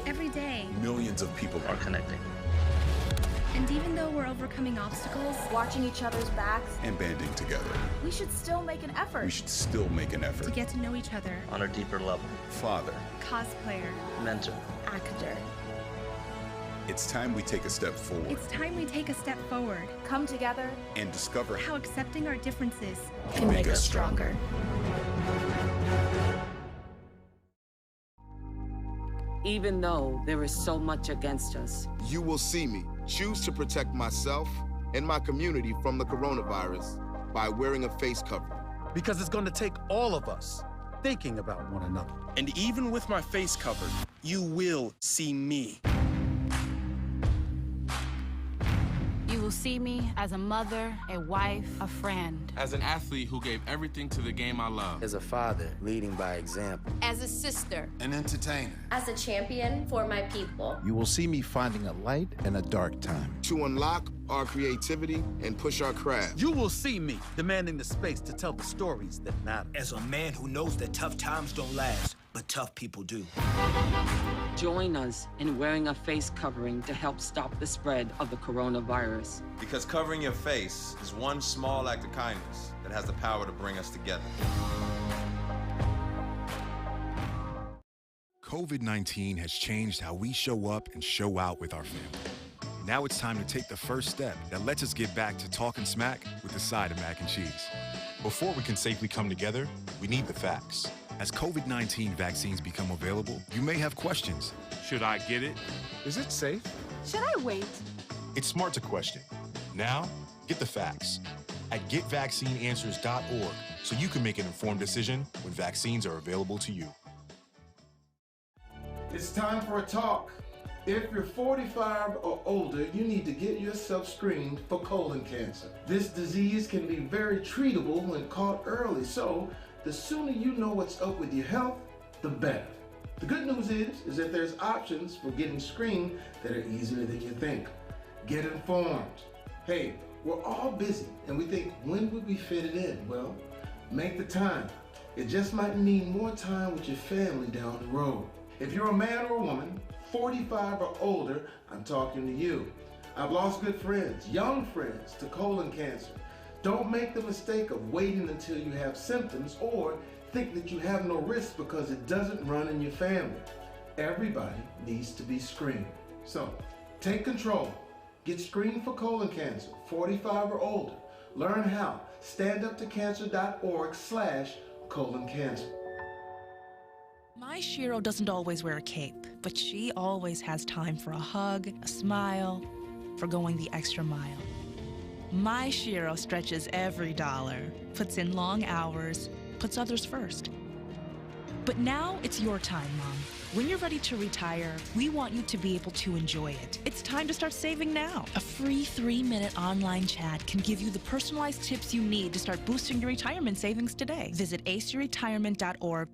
Every day. Millions of people are connecting. And even though we're overcoming obstacles, watching each other's backs, and banding together, we should still make an effort. We should still make an effort to get to know each other on a deeper level. Father, cosplayer, mentor, actor. It's time we take a step forward. It's time we take a step forward. Come together and discover how accepting our differences can make us stronger. Even though there is so much against us, you will see me choose to protect myself and my community from the coronavirus by wearing a face covering. Because it's going to take all of us thinking about one another. And even with my face covered, you will see me. You will see me as a mother, a wife, a friend. As an athlete who gave everything to the game I love. As a father, leading by example. As a sister. An entertainer. As a champion for my people. You will see me finding a light in a dark time. To unlock our creativity and push our craft. You will see me demanding the space to tell the stories that matter. As a man who knows that tough times don't last, but tough people do. Join us in wearing a face covering to help stop the spread of the coronavirus. Because covering your face is one small act of kindness that has the power to bring us together. COVID-19 has changed how we show up and show out with our family. Now it's time to take the first step that lets us get back to talking smack with a side of mac and cheese. Before we can safely come together, we need the facts. As COVID-19 vaccines become available, you may have questions. Should I get it? Is it safe? Should I wait? It's smart to question. Now, get the facts at getvaccineanswers.org so you can make an informed decision when vaccines are available to you. It's time for a talk. If you're 45 or older, you need to get yourself screened for colon cancer. This disease can be very treatable when caught early, so the sooner you know what's up with your health, the better. The good news is that there's options for getting screened that are easier than you think. Get informed. Hey, we're all busy and we think, when would we fit it in? Well, make the time. It just might mean more time with your family down the road. If you're a man or a woman, 45 or older, I'm talking to you. I've lost good friends, young friends, to colon cancer. Don't make the mistake of waiting until you have symptoms or think that you have no risk because it doesn't run in your family. Everybody needs to be screened. So, take control. Get screened for colon cancer, 45 or older. Learn how. standuptocancer.org/colon cancer. My Shiro doesn't always wear a cape, but she always has time for a hug, a smile, for going the extra mile. My Shiro stretches every dollar, puts in long hours, puts others first. But now it's your time, Mom. When you're ready to retire, we want you to be able to enjoy it. It's time to start saving now. A free 3-minute online chat can give you the personalized tips you need to start boosting your retirement savings today. Visit aceyourretirement.org.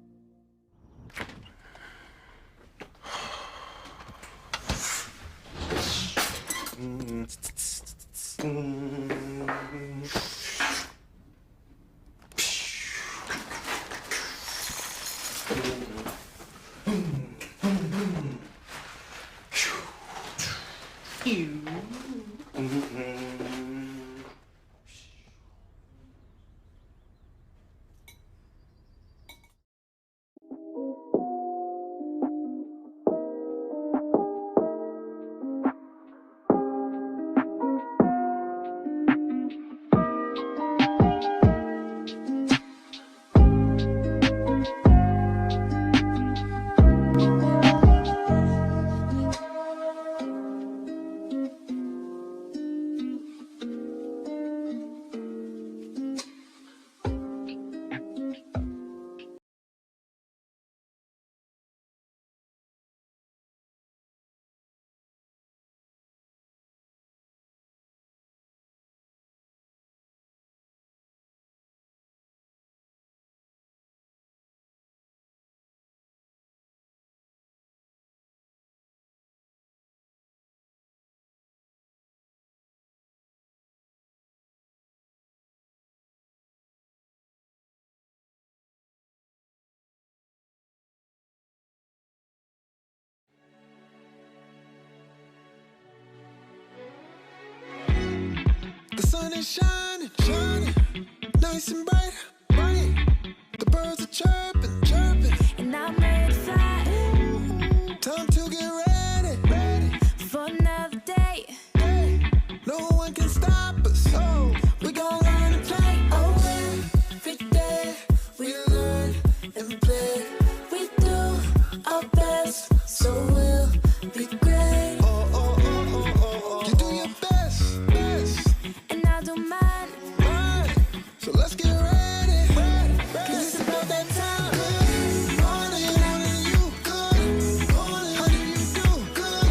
is shining, shining, nice and bright, bright. The birds are chirping, chirping, And I'm excited. Time to get ready, ready for another day. Hey, no one can stop us. Oh, we gon' learn and play. Oh, every day we learn and play. We do our best, so we'll be great. Oh, oh, oh, oh, oh, oh. You do your best, best. And I do mine, mine. So let's get ready, ready, ready. 'Cause it's about that time. Good morning, morning, you. Good morning, how do you do? Good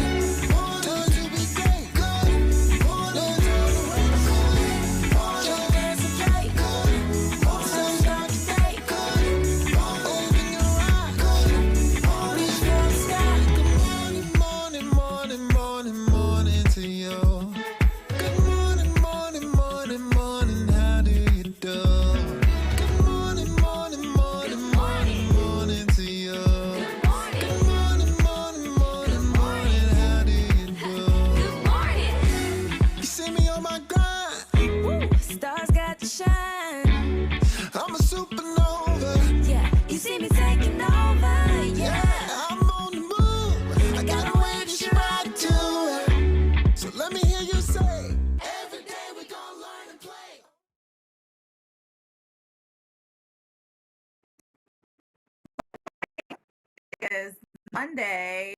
morning, time to be great. Good morning, time to race. Good morning, Just dance and play. good morning, So start the day. good morning, open your eyes. Good morning, Reach for the sky. good morning, morning, morning, morning, morning to you. Good morning, morning, morning, morning, how do you do? Good morning, morning, morning, morning, morning to you. Good morning, morning, morning, morning, how do you do? Good morning. You see me on my grind, Woo, stars got to shine. I'm a supernova. Yeah, you see me taking over. Yeah, I'm on the move. I got a way to stride to. So let me hear you say, every day we gon' learn and play. Is Monday,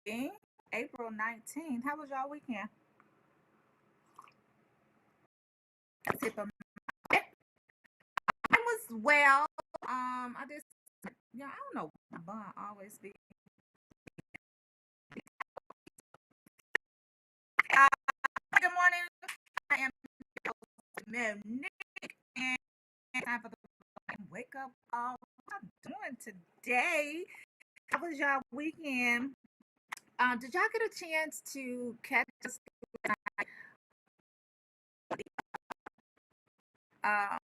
April 19th. How was y'all weekend? That's it for me. It was well. I just, yeah, I don't know. Bun always be. Good morning. I am Nick, and time for the wake up. What I'm doing today. How was y'all weekend? Did y'all get a chance to catch us out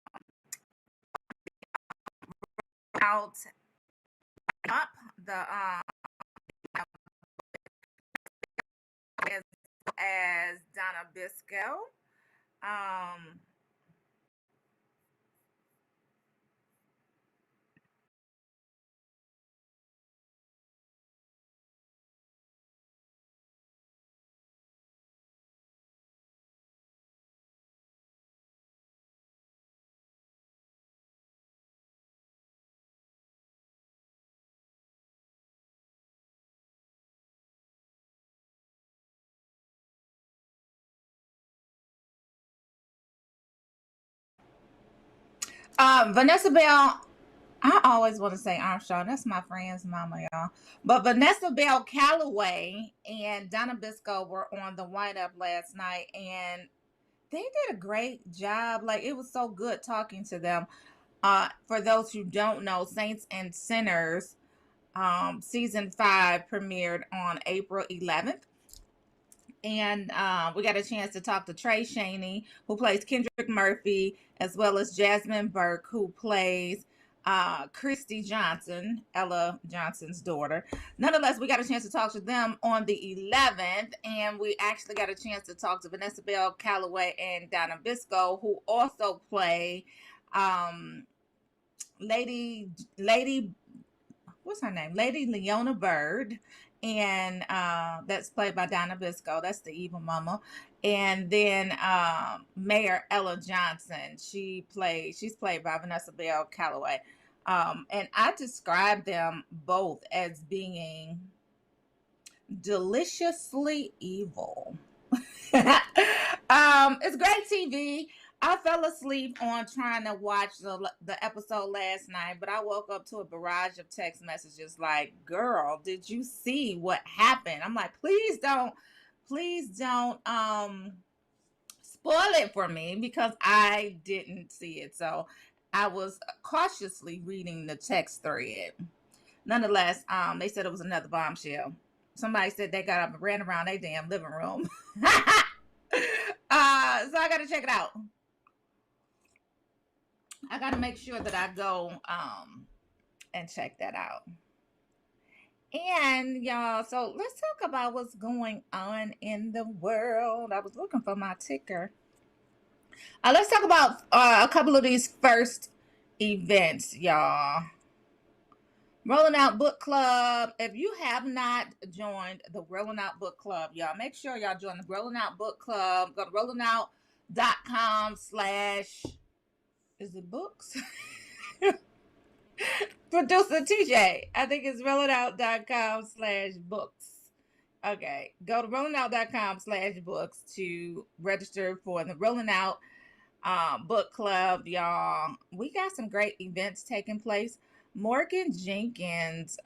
up the as Donna Bisco? Vanessa Bell, I always want to say Armstrong. That's my friend's mama, y'all. But Vanessa Bell Calloway and Donna Bisco were on the White Up last night, and they did a great job. Like, it was so good talking to them. For those who don't know, Saints and Sinners season 5 premiered on April 11th. And we got a chance to talk to Trey Shaney, who plays Kendrick Murphy, as well as Jasmine Burke, who plays Christy Johnson, Ella Johnson's daughter. Nonetheless, we got a chance to talk to them on the 11th, and we actually got a chance to talk to Vanessa Bell Calloway and Donna Bisco, who also play Lady, what's her name? Lady Leona Bird. And that's played by Donna Bisco. That's the evil mama. And then Mayor Ella Johnson. She's played by Vanessa Bell Calloway. And I describe them both as being deliciously evil. It's great TV. I fell asleep on trying to watch the episode last night, but I woke up to a barrage of text messages like, girl, did you see what happened? I'm like, please don't spoil it for me, because I didn't see it. So I was cautiously reading the text thread. Nonetheless, they said it was another bombshell. Somebody said they got up and ran around their damn living room. So I got to check it out. I got to make sure that I go and check that out. And y'all, so let's talk about what's going on in the world. I was looking for my ticker. Let's talk about a couple of these first events, y'all. Rolling Out Book Club. If you have not joined the Rolling Out Book Club, y'all, make sure y'all join the Rolling Out Book Club. Go to rollingout.com/ is it books? Producer TJ. I think it's rollingout.com/books. Okay. Go to rollingout.com/books to register for the Rolling Out Book Club, y'all. We got some great events taking place. Morgan Jenkins,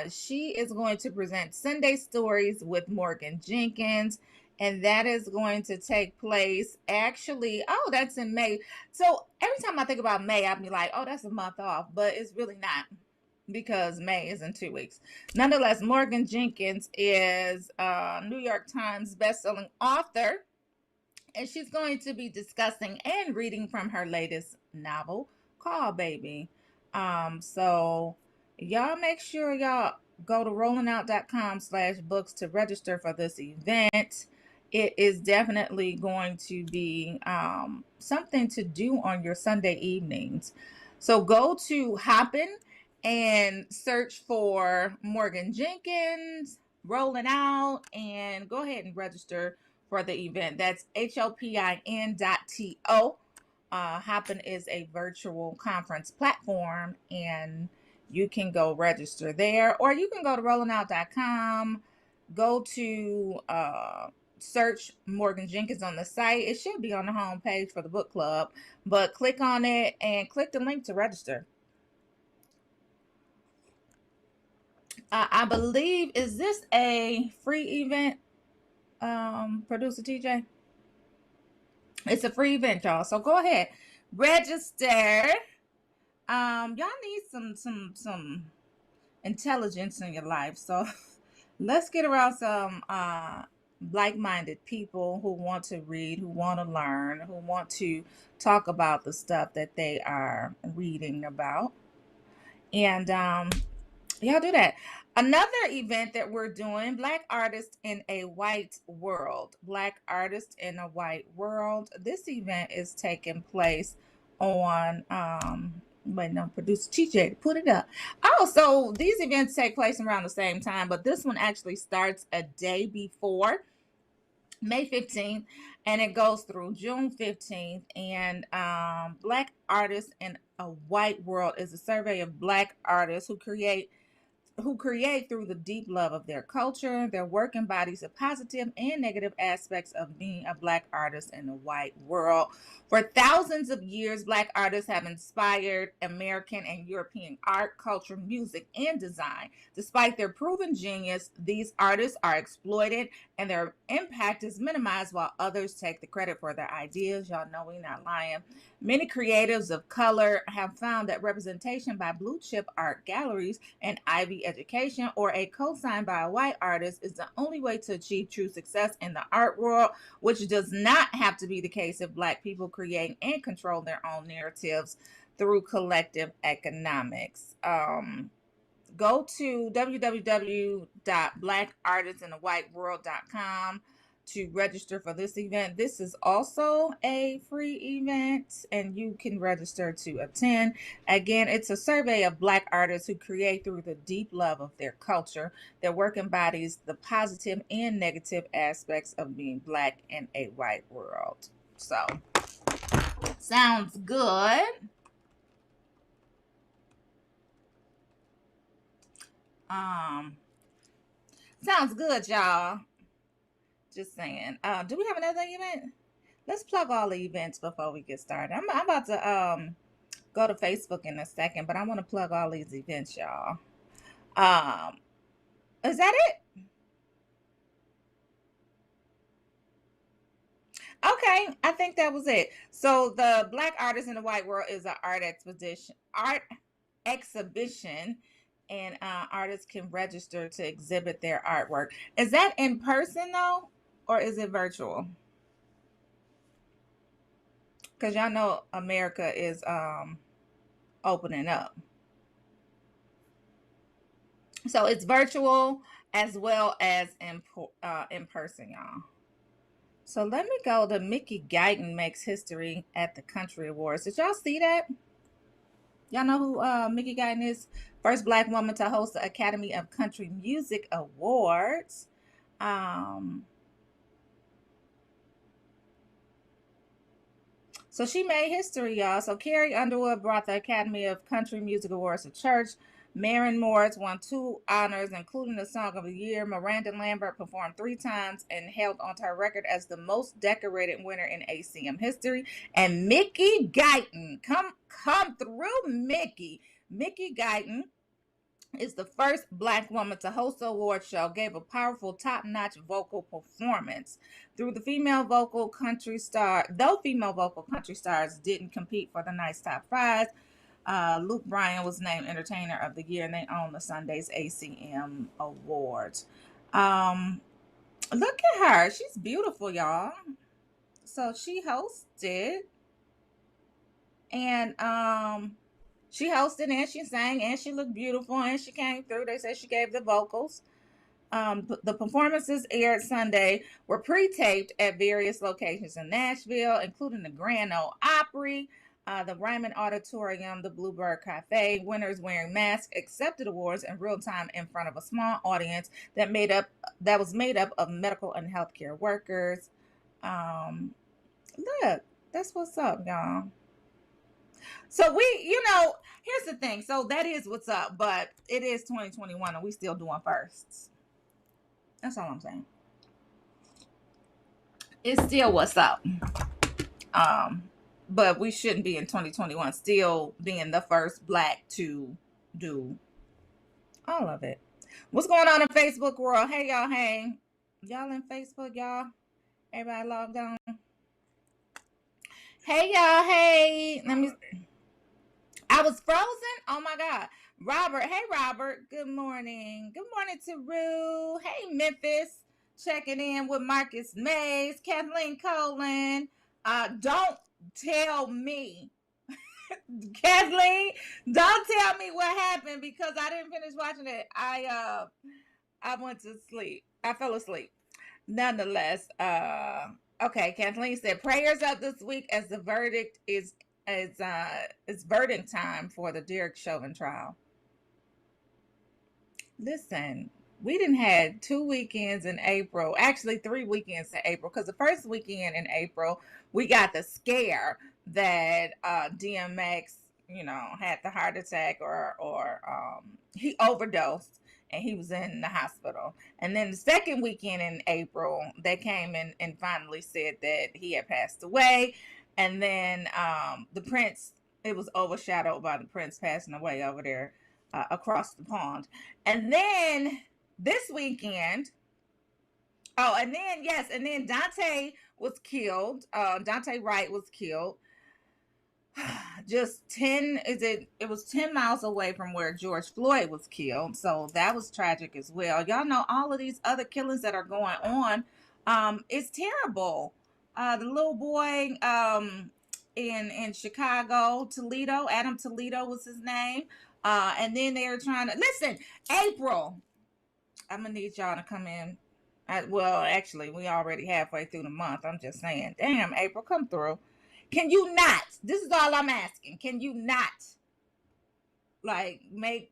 she is going to present Sunday Stories with Morgan Jenkins, and that is going to take place actually, that's in May. So every time I think about May, I'll be like, oh, that's a month off, but it's really not, because May is in 2 weeks. Nonetheless, Morgan Jenkins is a New York Times bestselling author, and she's going to be discussing and reading from her latest novel, Call Baby. So y'all make sure y'all go to rollingout.com/books to register for this event. It is definitely going to be something to do on your Sunday evenings. So go to Hoppin and search for Morgan Jenkins, Rolling Out, and go ahead and register for the event. That's HOPIN.TO. Hoppin is a virtual conference platform, and you can go register there, or you can go to rollingout.com, go to search Morgan Jenkins on the site. It should be on the home page for the book club, but click on it and click the link to register. I believe, is this a free event, Producer TJ? It's a free event, y'all. So go ahead, register. Y'all need some intelligence in your life. So let's get around some like-minded people who want to read, who want to learn, who want to talk about the stuff that they are reading about. And y'all do that. Another event that we're doing, Black Artists in a White World. Black Artists in a White World. This event is taking place on, Producer TJ, put it up. Oh, so these events take place around the same time, but this one actually starts a day before, May 15th, and it goes through June 15th. And Black Artists in a White World is a survey of Black artists who create through the deep love of their culture. Their work embodies the positive and negative aspects of being a Black artist in a white world. For thousands of years, Black artists have inspired American and European art, culture, music, and design. Despite their proven genius, these artists are exploited and their impact is minimized while others take the credit for their ideas. Y'all know we're not lying. Many creatives of color have found that representation by blue chip art galleries and Ivy education, or a co-sign by a white artist, is the only way to achieve true success in the art world, which does not have to be the case if Black people create and control their own narratives through collective economics. Go to www.blackartistinawhiteworld.com to register for this event. This is also a free event, and you can register to attend. Again, it's a survey of Black artists who create through the deep love of their culture. Their work embodies the positive and negative aspects of being Black in a white world. So, sounds good. Sounds good, y'all. Just saying. Do we have another event? Let's plug all the events before we get started. I'm about to go to Facebook in a second, but I want to plug all these events, y'all. Is that it? Okay, I think that was it. So the Black Artists in the White World is an art exhibition, and artists can register to exhibit their artwork. Is that in person though, or is it virtual? Because y'all know America is opening up. So it's virtual as well as in person, y'all. So let me go to Mickey Guyton makes history at the Country Awards. Did y'all see that? Y'all know who Mickey Guyton is? First Black woman to host the Academy of Country Music Awards. So she made history, y'all. So Carrie Underwood brought the Academy of Country Music Awards to church. Maren Morris won 2 honors, including the Song of the Year. Miranda Lambert performed 3 times and held onto her record as the most decorated winner in ACM history. And Mickey Guyton, come through, Mickey. Mickey Guyton is the first Black woman to host the award show, gave a powerful, top-notch vocal performance. Though female vocal country stars didn't compete for the night's top prize, Luke Bryan was named Entertainer of the Year, and they own the Sunday's ACM Awards. Look at her. She's beautiful, y'all. So she hosted, and she hosted and she sang and she looked beautiful and she came through. They said she gave the vocals. The performances aired Sunday were pre-taped at various locations in Nashville, including the Grand Ole Opry, the Ryman Auditorium, the Bluebird Cafe. Winners wearing masks accepted awards in real time in front of a small audience that was made up of medical and healthcare workers. Look, that's what's up, y'all. So here's the thing. So that is what's up, but it is 2021 and we still doing firsts. That's all I'm saying. It's still what's up. But we shouldn't be in 2021 still being the first Black to do all of it. What's going on in Facebook world? Hey, y'all. Hey, y'all in Facebook, y'all. Everybody logged on. Hey, y'all. Hey, I was frozen. Oh my God. Robert. Hey, Robert. Good morning. Good morning to Rue. Hey, Memphis. Checking in with Marcus Mays. Kathleen Colin. Don't tell me. Kathleen, don't tell me what happened because I didn't finish watching it. I went to sleep. I fell asleep. Nonetheless, okay, Kathleen said prayers up this week as the verdict is verdict time for the Derek Chauvin trial. Listen, we didn't had 2 weekends in April, actually 3 weekends in April, because the first weekend in April, we got the scare that DMX, had the heart attack or he overdosed and he was in the hospital. And then the second weekend in April, they came in and finally said that he had passed away. And then the Prince, it was overshadowed by the Prince passing away over there across the pond. And then this weekend, and then Dante was killed. Dante Wright was killed. Just it was 10 miles away from where George Floyd was killed. So that was tragic as well. Y'all know all of these other killings that are going on. It's terrible. The little boy in Chicago, Toledo, Adam Toledo was his name. And then they were trying to listen, April. I'm gonna need y'all to come in. Well, actually, we already halfway through the month. I'm just saying, damn, April, come through. Can you not? This is all I'm asking. Can you not, make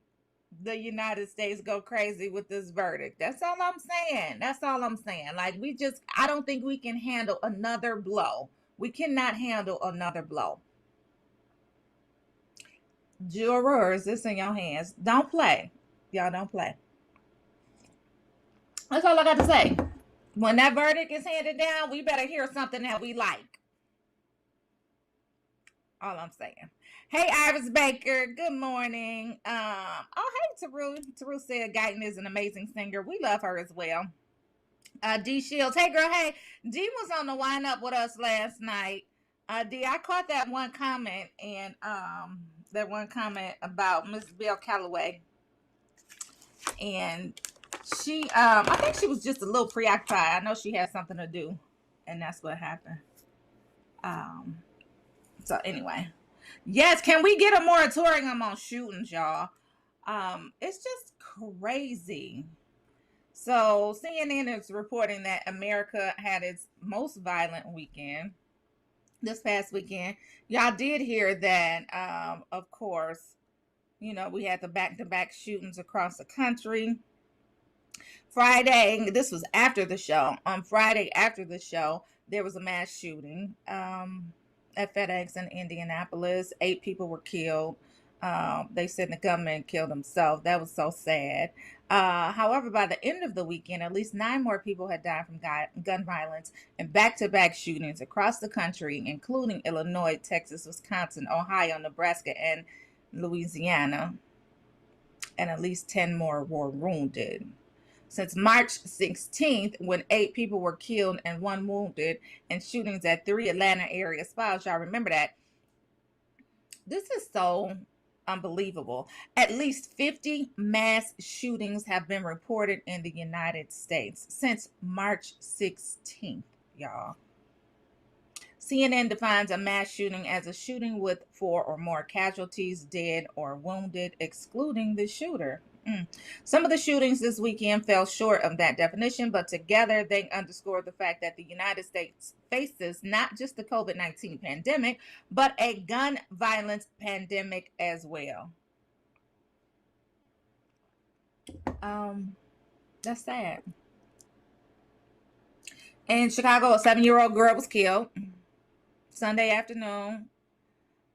the United States go crazy with this verdict? That's all I'm saying. That's all I'm saying. I don't think we can handle another blow. We cannot handle another blow. Jurors, it's in your hands. Don't play. Y'all don't play. That's all I got to say. When that verdict is handed down, we better hear something that we like. All I'm saying. Hey, Iris Baker. Good morning. Hey, Taru. Taru said Guyton is an amazing singer. We love her as well. D Shields. Hey, girl. Hey, D was on the wind up with us last night. D, I caught that one comment about Miss Belle Calloway. And she, I think she was just a little preoccupied. I know she had something to do, and that's what happened. So anyway, yes, can we get a moratorium on shootings, y'all? It's just crazy. So CNN is reporting that America had its most violent weekend this past weekend. Y'all did hear that, of course, you know, we had the back-to-back shootings across the country. Friday, this was after the show. On Friday after the show, there was a mass shooting at FedEx in Indianapolis. 8 people were killed. They said the gunman killed himself. That was so sad. However, by the end of the weekend, at least 9 more people had died from gun violence and back-to-back shootings across the country, including Illinois, Texas, Wisconsin, Ohio, Nebraska, and Louisiana. And at least 10 more were wounded. Since March 16th, when 8 people were killed and 1 wounded in shootings at 3 Atlanta area spots, y'all remember that. This is so unbelievable. At least 50 mass shootings have been reported in the United States since March 16th, y'all. CNN defines a mass shooting as a shooting with 4 or more casualties, dead or wounded, excluding the shooter. Some of the shootings this weekend fell short of that definition, but together they underscore the fact that the United States faces not just the COVID-19 pandemic, but a gun violence pandemic as well. That's sad. In Chicago, a 7-year-old girl was killed Sunday afternoon.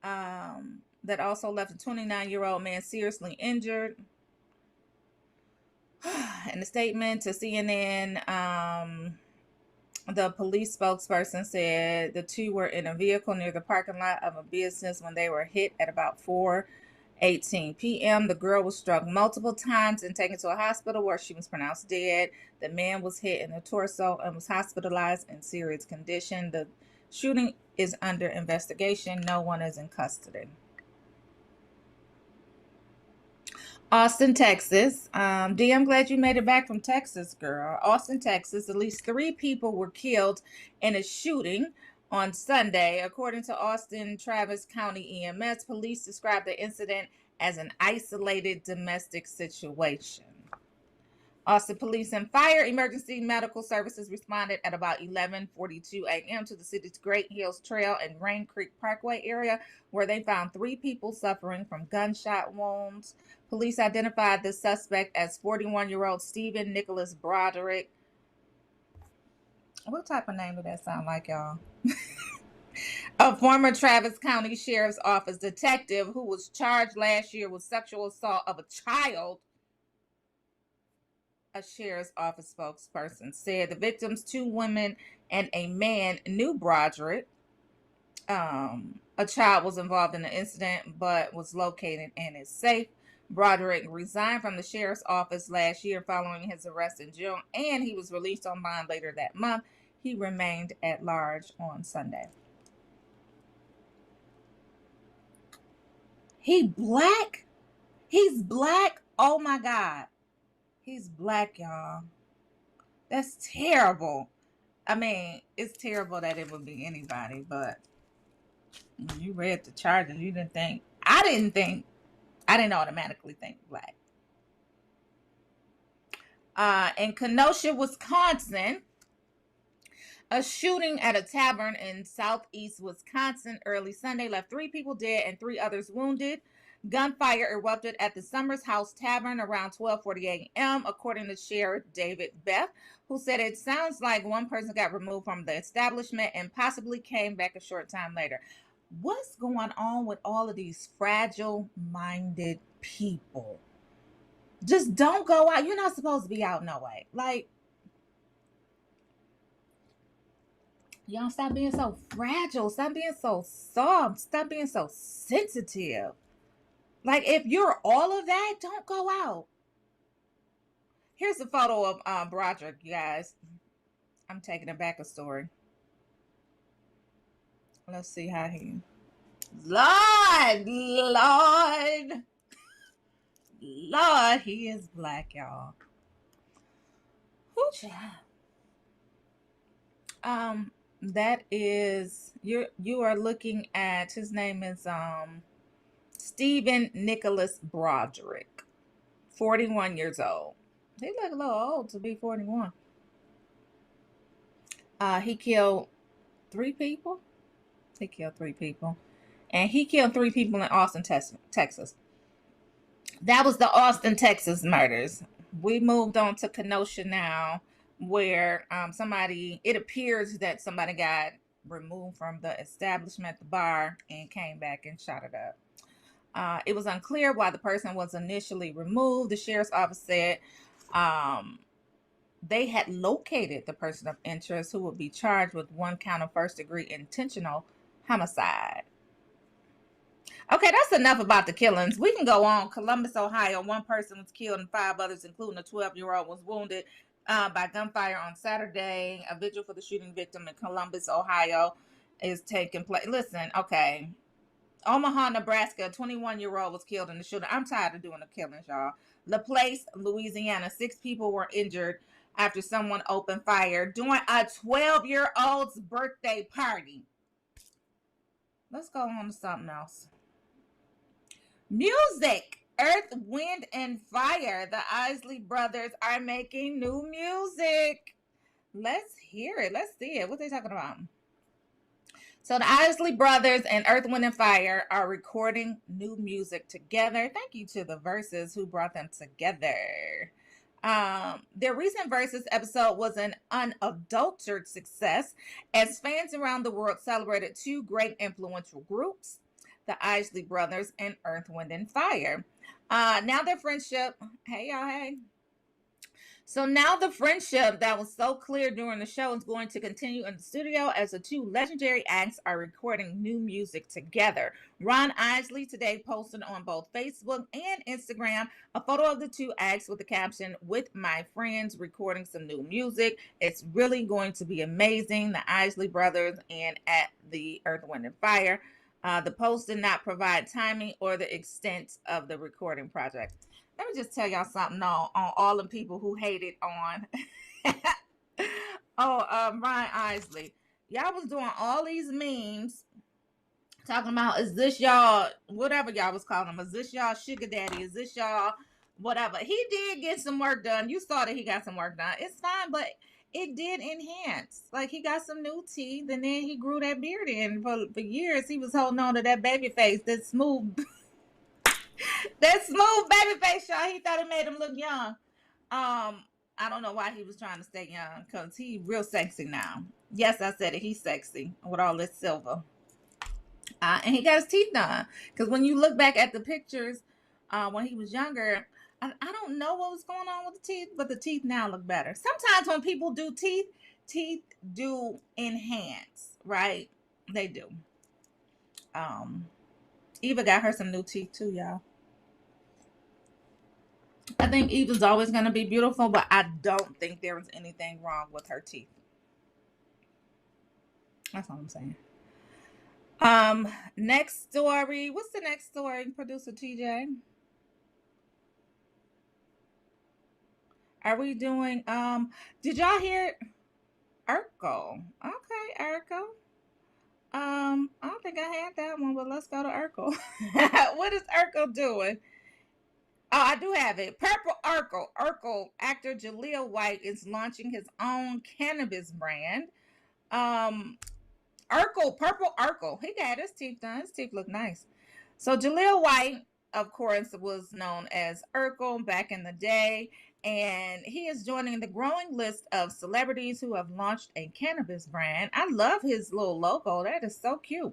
That also left a 29-year-old man seriously injured. In a statement to CNN, the police spokesperson said the 2 were in a vehicle near the parking lot of a business when they were hit at about 4:18 p.m. The girl was struck multiple times and taken to a hospital where she was pronounced dead. The man was hit in the torso and was hospitalized in serious condition. The shooting is under investigation. No one is in custody. Austin, Texas. Dee, I'm glad you made it back from Texas, girl. Austin, Texas. At least 3 people were killed in a shooting on Sunday. According to Austin Travis County EMS, police described the incident as an isolated domestic situation. Austin Police and Fire Emergency Medical Services responded at about 11:42 a.m. to the city's Great Hills Trail and Rain Creek Parkway area, where they found 3 people suffering from gunshot wounds. Police identified the suspect as 41-year-old Stephen Nicholas Broderick. What type of name did that sound like, y'all? A former Travis County Sheriff's Office detective who was charged last year with sexual assault of a child. A sheriff's office spokesperson said the victims, 2 women and a man, knew Broderick. A child was involved in the incident but was located and is safe. Broderick resigned from the sheriff's office last year following his arrest in June, and he was released on bond later that month. He remained at large on Sunday. He black? He's black? Oh my God. He's black, y'all. That's terrible. I mean, it's terrible that it would be anybody, but you read the charges. You didn't think. I didn't automatically think black. In Kenosha, Wisconsin, a shooting at a tavern in southeast Wisconsin early Sunday left 3 people dead and 3 others wounded. Gunfire erupted at the Summers House Tavern around 12:48 a.m., according to Sheriff David Beth, who said it sounds like one person got removed from the establishment and possibly came back a short time later. What's going on with all of these fragile-minded people? Just don't go out. You're not supposed to be out no way. Like, y'all stop being so fragile. Stop being so soft. Stop being so sensitive. Like, if you're all of that, don't go out. Here's a photo of Broderick, you guys. I'm taking it back a story. Let's see how he... Lord, he is black, y'all. Whoo, child. That is... You are looking at... His name is... Stephen Nicholas Broderick, 41 years old. He look a little old to be 41. He killed 3 people. He killed 3 people. And he killed 3 people in Austin, Texas. That was the Austin, Texas murders. We moved on to Kenosha now, where it appears that somebody got removed from the establishment, the bar, and came back and shot it up. It was unclear why the person was initially removed. The sheriff's office said they had located the person of interest who would be charged with 1 count of first-degree intentional homicide. Okay, that's enough about the killings. We can go on. Columbus, Ohio, 1 person was killed and 5 others, including a 12-year-old, was wounded by gunfire on Saturday. A vigil for the shooting victim in Columbus, Ohio is taking place. Listen, okay. Omaha, Nebraska, a 21-year-old was killed in the shooting. I'm tired of doing the killings, y'all. LaPlace, Louisiana, 6 people were injured after someone opened fire during a 12-year-old's birthday party. Let's go on to something else. Music. Earth, Wind, and Fire. The Isley Brothers are making new music. Let's hear it. Let's see it. What are they talking about? So the Isley Brothers and Earth, Wind, and Fire are recording new music together. Thank you to the Versus who brought them together. Their recent Versus episode was an unadulterated success as fans around the world celebrated 2 great influential groups, the Isley Brothers and Earth, Wind, and Fire. Now their friendship, hey y'all, hey. So now the friendship that was so clear during the show is going to continue in the studio as the 2 legendary acts are recording new music together. Ron Isley today posted on both Facebook and Instagram a photo of the 2 acts with the caption, "With my friends recording some new music. It's really going to be amazing." The Isley Brothers and at the Earth, Wind, and Fire. The post did not provide timing or the extent of the recording project. Let me just tell y'all something on all the people who hated on Ryan Isley. Y'all was doing all these memes talking about, is this y'all, whatever y'all was calling him, is this y'all sugar daddy, is this y'all whatever. He did get some work done. You saw that he got some work done. It's fine, but it did enhance. Like, he got some new teeth, and then he grew that beard in. For years, he was holding on to that baby face, that smooth baby face, y'all. He thought it made him look young. I don't know why he was trying to stay young, because he real sexy now. Yes, I said it. He's sexy with all this silver. And he got his teeth done. Because when you look back at the pictures when he was younger, I don't know what was going on with the teeth, but the teeth now look better. Sometimes when people do teeth do enhance, right? They do. Eva got her some new teeth too, y'all. I think Eva's always going to be beautiful, but I don't think there was anything wrong with her teeth. That's all I'm saying. Next story. What's the next story, producer TJ? Are we doing, did y'all hear Urkel? Okay, Urkel. I don't think I had that one, but let's go to Urkel. What is Urkel doing? Oh, I do have it. Purple Urkel. Urkel actor Jaleel White is launching his own cannabis brand. Purple Urkel. He got his teeth done. His teeth look nice. So Jaleel White, of course, was known as Urkel back in the day, and he is joining the growing list of celebrities who have launched a cannabis brand. I love his little logo. That is so cute.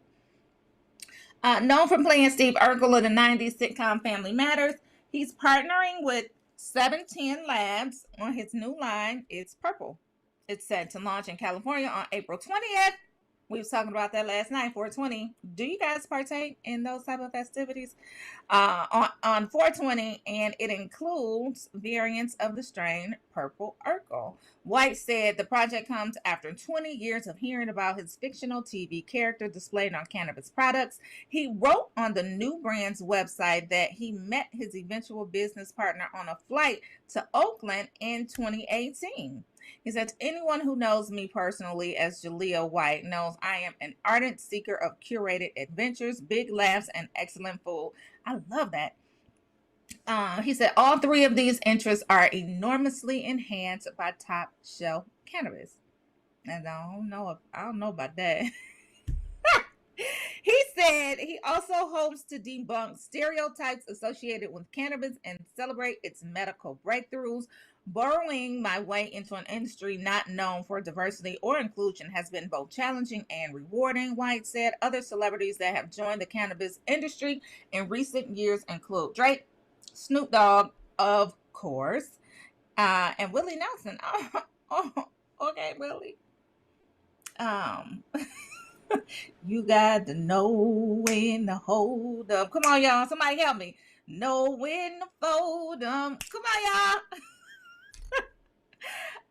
Known for playing Steve Urkel in the 90s sitcom Family Matters, he's partnering with 710 Labs on his new line, It's Purple. It's set to launch in California on April 20th. We was talking about that last night, 420. Do you guys partake in those type of festivities? On 420, and it includes variants of the strain Purple Urkel. White said the project comes after 20 years of hearing about his fictional TV character displayed on cannabis products. He wrote on the new brand's website that he met his eventual business partner on a flight to Oakland in 2018. He said, anyone who knows me personally as Jaleel White knows I am an ardent seeker of curated adventures, big laughs, and excellent food. I love that. He said all three of these interests are enormously enhanced by top shelf cannabis. And I don't know about that. He said he also hopes to debunk stereotypes associated with cannabis and celebrate its medical breakthroughs. Burrowing my way into an industry not known for diversity or inclusion has been both challenging and rewarding, White said. Other celebrities that have joined the cannabis industry in recent years include Drake, Snoop Dogg, of course, and Willie Nelson. Oh, okay, Willie. You got to know when to hold up. Come on, y'all. Somebody help me. Know when to fold them. Come on, y'all.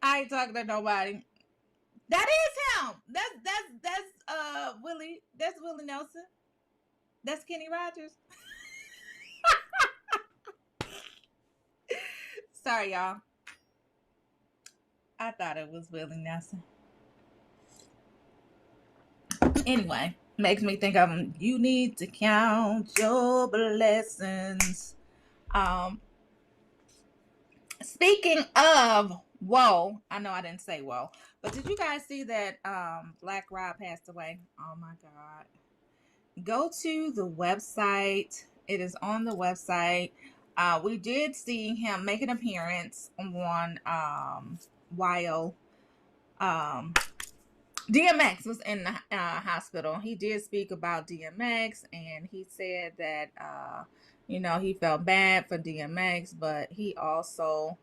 I ain't talking to nobody. That is him. That's Willie. That's Willie Nelson. That's Kenny Rogers. Sorry, y'all. I thought it was Willie Nelson. Anyway, makes me think of him. You need to count your blessings. Speaking of whoa, I know I didn't say whoa, but did you guys see that Black Rob passed away? Oh my God. Go to the website. It is on the website. We did see him make an appearance on while DMX was in the hospital. He did speak about DMX, and he said that he felt bad for DMX, but he's also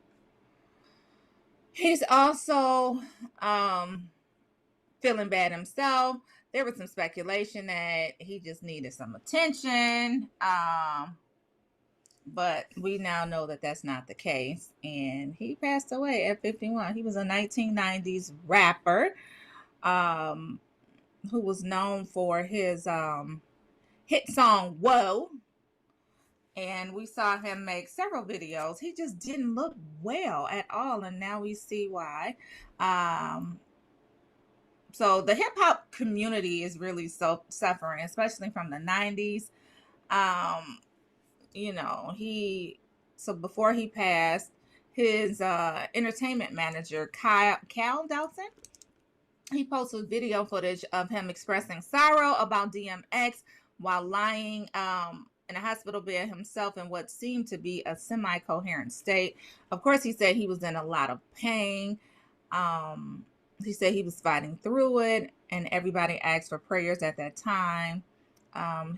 feeling bad himself. There was some speculation that he just needed some attention, but we now know that that's not the case, and he passed away at 51. He was a 1990s rapper who was known for his hit song Whoa, and we saw him make several videos. He just didn't look well at all, and now we see why. So the hip hop community is really suffering, especially from the 90s. Before he passed, his entertainment manager, Cal Dawson, he posted video footage of him expressing sorrow about DMX while lying in a hospital bed himself in what seemed to be a semi-coherent state. Of course, he said he was in a lot of pain. He said he was fighting through it, and everybody asked for prayers at that time.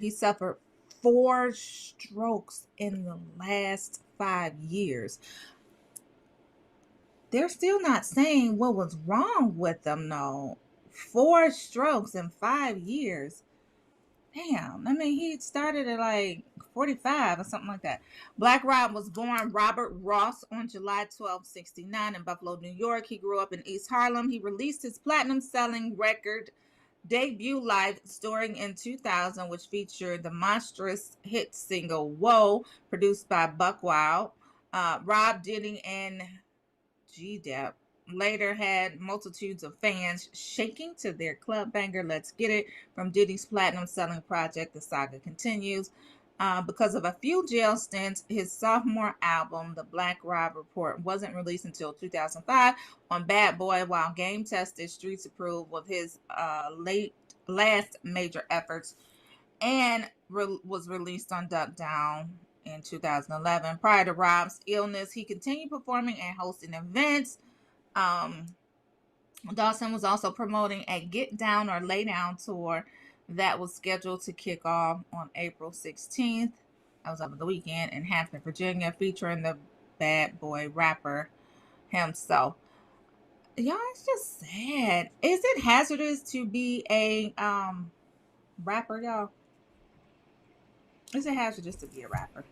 He suffered 4 strokes in the last 5 years. They're still not saying what was wrong with them, though. 4 strokes in 5 years. Damn. I mean, he started at like 45 or something like that. Black Rob was born Robert Ross on July 12, 1969 in Buffalo, New York. He grew up in East Harlem. He released his platinum-selling record debut Life Story in 2000, which featured the monstrous hit single Whoa, produced by Buck Wild. Rob, Diddy, and G-Dep later had multitudes of fans shaking to their club banger Let's Get It from Diddy's platinum selling project. The saga continues. Because of a few jail stints, his sophomore album, The Black Rob Report, wasn't released until 2005 on Bad Boy, while game tested, streets approved with his last major efforts, and was released on Duck Down in 2011. Prior to Rob's illness, he continued performing and hosting events. Dawson was also promoting a Get Down or Lay Down tour that was scheduled to kick off on April 16th. That was over the weekend in Hampton, Virginia, featuring the Bad Boy rapper himself. Y'all, it's just sad. Is it hazardous to be a rapper, y'all? Is it hazardous to be a rapper?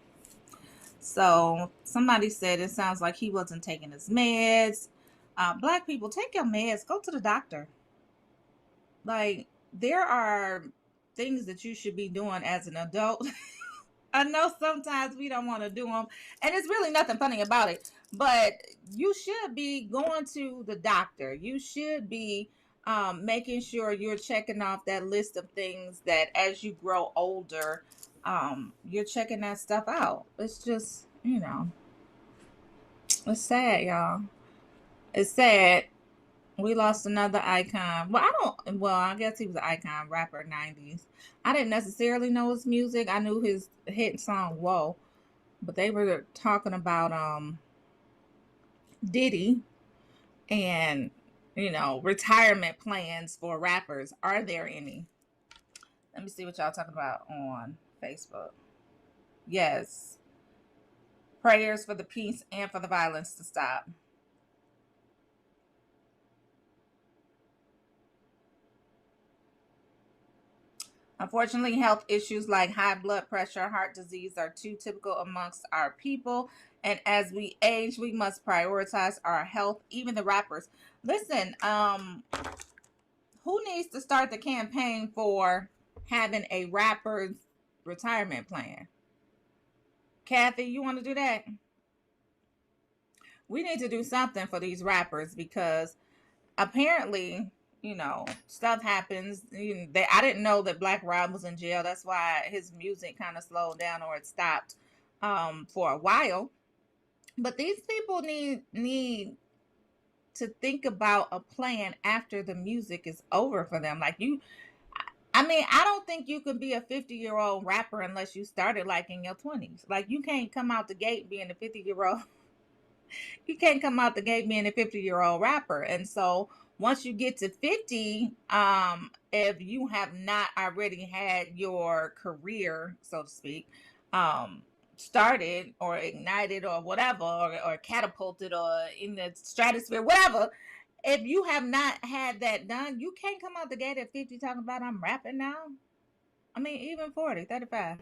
So somebody said it sounds like he wasn't taking his meds. Black people, take your meds. Go to the doctor. Like, there are things that you should be doing as an adult. I know sometimes we don't want to do them, and it's really nothing funny about it, but you should be going to the doctor. You should be making sure you're checking off that list of things that as you grow older, you're checking that stuff out. It's you know, it's sad, y'all. It's sad. We lost another icon. Well, I guess he was an icon, rapper, 90s. I didn't necessarily know his music. I knew his hit song, Whoa. But they were talking about Diddy and, retirement plans for rappers. Are there any? Let me see what y'all talking about on Facebook. Yes. Prayers for the peace and for the violence to stop. Unfortunately, health issues like high blood pressure, heart disease are too typical amongst our people. And as we age, we must prioritize our health, even the rappers. Listen, who needs to start the campaign for having a rapper's retirement plan? Kathy, you want to do that? We need to do something for these rappers because apparently, stuff happens. I didn't know that Black Rob was in jail. That's why his music kind of slowed down or it stopped for a while. But these people need to think about a plan after the music is over for them. Like I don't think you can be a 50-year-old rapper unless you started like in your 20s. Like you can't come out the gate being a 50-year-old. You can't come out the gate being a 50-year-old rapper. And so once you get to 50, if you have not already had your career, so to speak, started or ignited or whatever, or catapulted or in the stratosphere, whatever, if you have not had that done, you can't come out the gate at 50 talking about I'm rapping now. I mean, even 40, 35.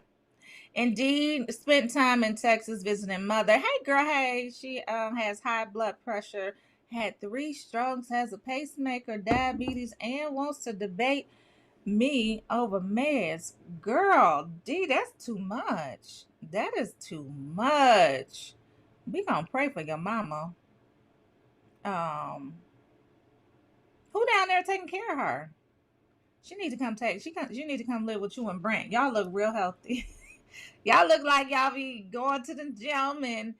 Indeed, spent time in Texas visiting mother. Hey, girl, hey. She has high blood pressure, had 3 strokes, has a pacemaker, diabetes, and wants to debate me over meds. Girl, D, that's too much. That is too much. We gonna pray for your mama. Who down there taking care of her? She need to come you need to come live with you and Brent. Y'all look real healthy. Y'all look like y'all be going to the gym and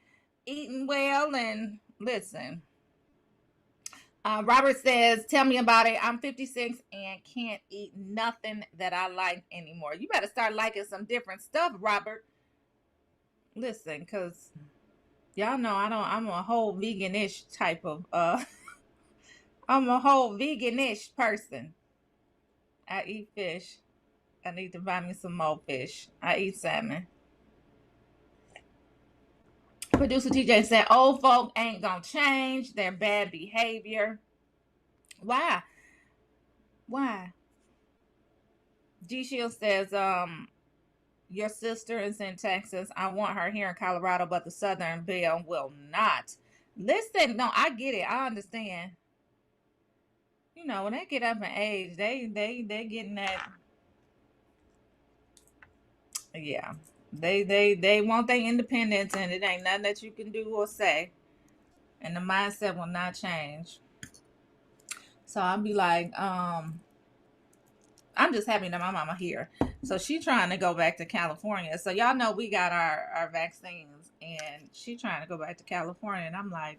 eating well. And listen, Robert says, tell me about it. I'm 56 and can't eat nothing that I like anymore. You better start liking some different stuff, Robert. Listen, because y'all know I'm a whole vegan-ish type of, I'm a whole vegan-ish person. I eat fish. I need to buy me some more fish. I eat salmon. Producer TJ said, old folk ain't gonna change their bad behavior. Why? G Shield says, your sister is in Texas. I want her here in Colorado, but the Southern Belle will not. Listen, no, I get it. I understand. When they get up in age, they getting that. Yeah. They want their independence, and it ain't nothing that you can do or say. And the mindset will not change. So I'll be like, I'm just happy that my mama here. So she trying to go back to California. So y'all know we got our vaccines, and she trying to go back to California. And I'm like,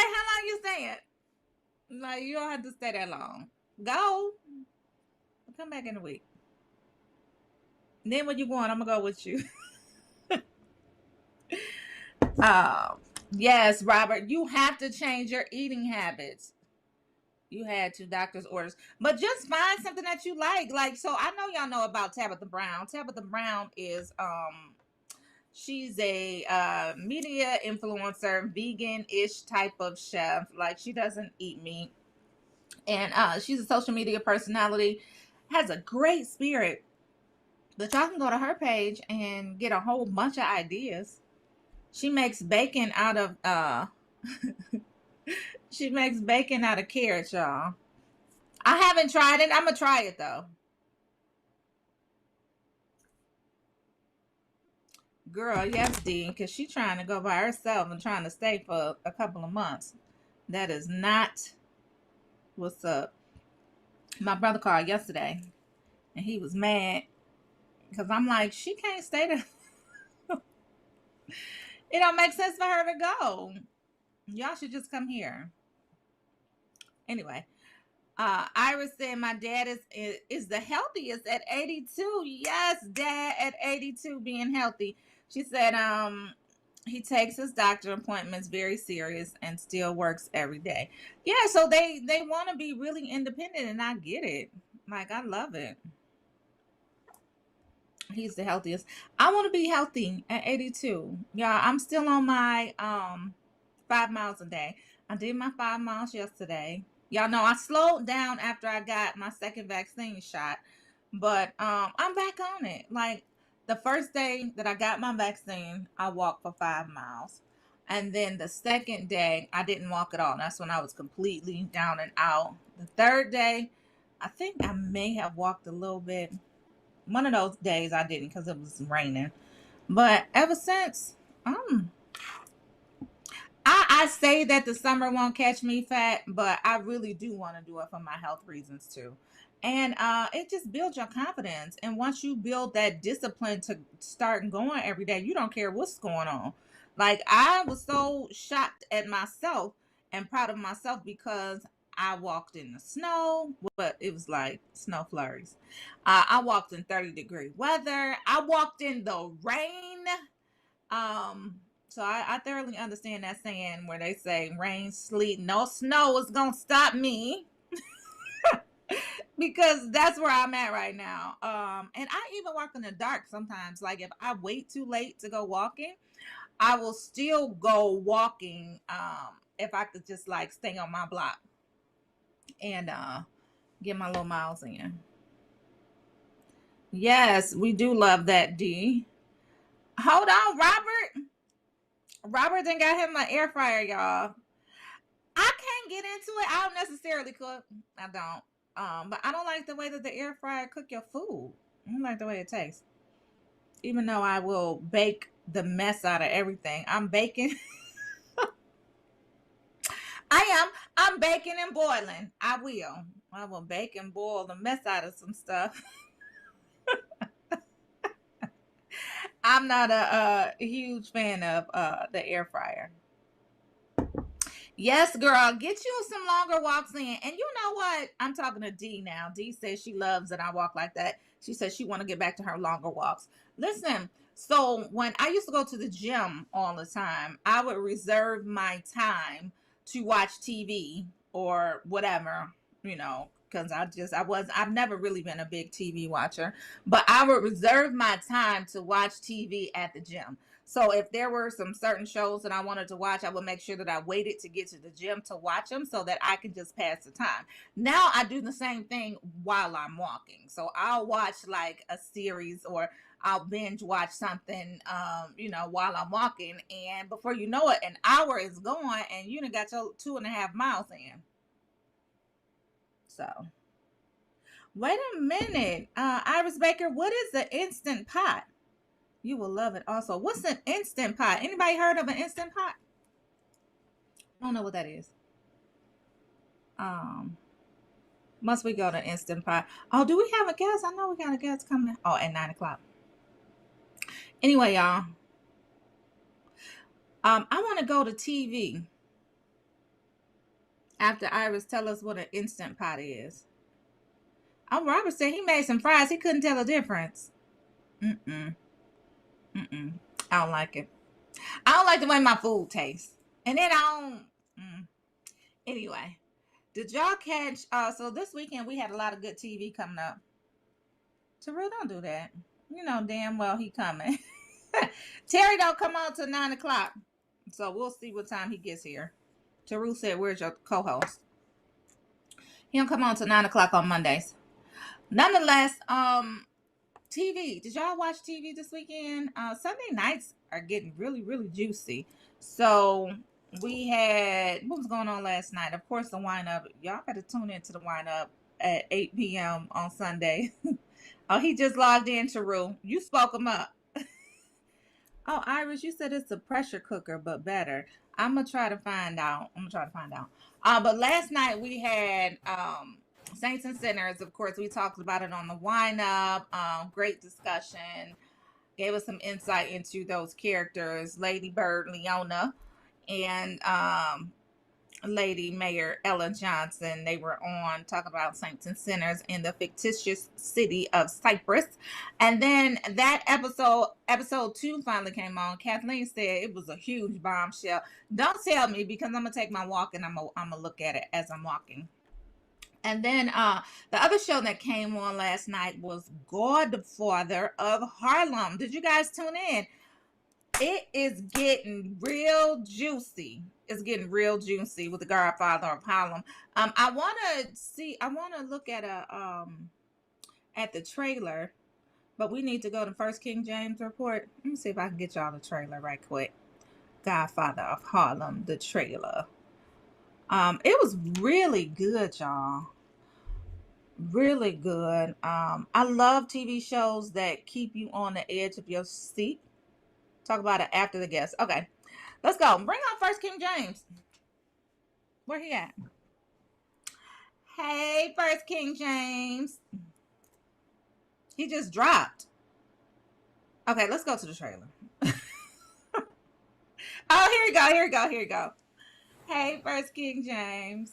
how long you staying? Like, you don't have to stay that long. Go. Come back in a week. And then when you going, I'm gonna go with you. Yes, Robert, you have to change your eating habits. You had 2 doctor's orders, but just find something that you like. So I know y'all know about Tabitha Brown. Tabitha Brown is she's a media influencer, vegan-ish type of chef. Like, she doesn't eat meat, and she's a social media personality, has a great spirit. But y'all can go to her page and get a whole bunch of ideas. She makes bacon out of she makes bacon out of carrots, y'all. I haven't tried it. I'm gonna try it though. Girl, yes, D, because she's trying to go by herself and trying to stay for a couple of months. That is not what's up. My brother called yesterday, and he was mad Because I'm like, she can't stay there. It don't make sense for her to go. Y'all should just come here. Anyway, Iris said my dad is the healthiest at 82. Yes, dad at 82 being healthy. She said he takes his doctor appointments very serious and still works every day. Yeah, so they want to be really independent, and I get it. Like, I love it. He's the healthiest. I want to be healthy at 82. Yeah, I'm still on my 5 miles a day. I did my 5 miles yesterday. Y'all know I slowed down after I got my second vaccine shot, but I'm back on it. Like, the first day that I got my vaccine, I walked for 5 miles. And then the second day, I didn't walk at all. That's when I was completely down and out. The third day, I think I may have walked a little bit. One of those days I didn't because it was raining. But ever since, I say that the summer won't catch me fat, but I really do want to do it for my health reasons too. And it just builds your confidence. And once you build that discipline to start going every day, you don't care what's going on. Like, I was so shocked at myself and proud of myself because I walked in the snow, but it was like snow flurries. I walked in 30-degree weather. I walked in the rain. So I thoroughly understand that saying where they say rain, sleet, no snow is going to stop me. Because that's where I'm at right now. And I even walk in the dark sometimes. Like, if I wait too late to go walking, I will still go walking if I could just like stay on my block and get my little miles in. Yes, we do love that, D. Hold on, Robert. Robert done got him an air fryer, y'all. I can't get into it. I don't necessarily cook. I don't. But I don't like the way that the air fryer cook your food. I don't like the way it tastes. Even though I will bake the mess out of everything. I'm baking. I'm baking and boiling. I will bake and boil the mess out of some stuff. I'm not a huge fan of the air fryer. Yes, girl, get you some longer walks in. And you know what? I'm talking to D now. D says she loves that I walk like that. She says she want to get back to her longer walks. Listen, so when I used to go to the gym all the time, I would reserve my time to watch TV or whatever, you know, because I've never really been a big TV watcher, but I would reserve my time to watch TV at the gym. So if there were some certain shows that I wanted to watch, I would make sure that I waited to get to the gym to watch them so that I could just pass the time. Now I do the same thing while I'm walking. So I'll watch like a series or I'll binge watch something, you know, while I'm walking. And before you know it, an hour is gone and you done got your 2.5 miles in. So, wait a minute. Iris Baker, what is the Instant Pot? You will love it also. What's an Instant Pot? Anybody heard of an Instant Pot? I don't know what that is. Must we go to Instant Pot? Oh, do we have a guest? I know we got a guest coming. Oh, at 9 o'clock. Anyway, y'all. I want to go to TV after Iris tell us what an Instant Pot is. Oh, Robert said he made some fries. He couldn't tell the difference. I don't like it. I don't like the way my food tastes. And then I don't. Anyway, did y'all catch? So this weekend we had a lot of good TV coming up. Teru, don't do that. You know damn well he coming. Terry don't come on till 9 o'clock. So we'll see what time he gets here. Teru said, "Where's your co-host?" He don't come on till 9 o'clock on Mondays. Nonetheless, TV. Did y'all watch TV this weekend? Sunday nights are getting really, really juicy. So we had, what was going on last night? Of course, the wind-up. Y'all better tune into the wind-up at 8 p.m. on Sunday. Oh, he just logged in, Teru. You spoke him up. Oh, Iris, you said it's a pressure cooker, but better. I'm going to try to find out. But last night we had Saints and Sinners, of course, we talked about it on the wind up. Great discussion. Gave us some insight into those characters, Lady Bird Leona and Lady Mayor Ella Johnson. They were on talking about Saints and Sinners in the fictitious city of Cyprus. And then that episode 2 finally came on. Kathleen said it was a huge bombshell. Don't tell me, because I'm gonna take my walk and I'm gonna look at it as I'm walking. And then the other show that came on last night was Godfather of Harlem. Did you guys tune in? It is getting real juicy. It's getting real juicy with the Godfather of Harlem. I want to look at at the trailer, but we need to go to First King James report. Let me see if I can get y'all the trailer right quick. Godfather of Harlem, the trailer. It was really good, y'all. Really good. I love TV shows that keep you on the edge of your seat. Talk about it after the guest. Okay, let's go. Bring on First King James. Where he at? Hey, First King James. He just dropped. Okay, let's go to the trailer. Oh, here you go. Here you go. Here you go. Hey, First King James.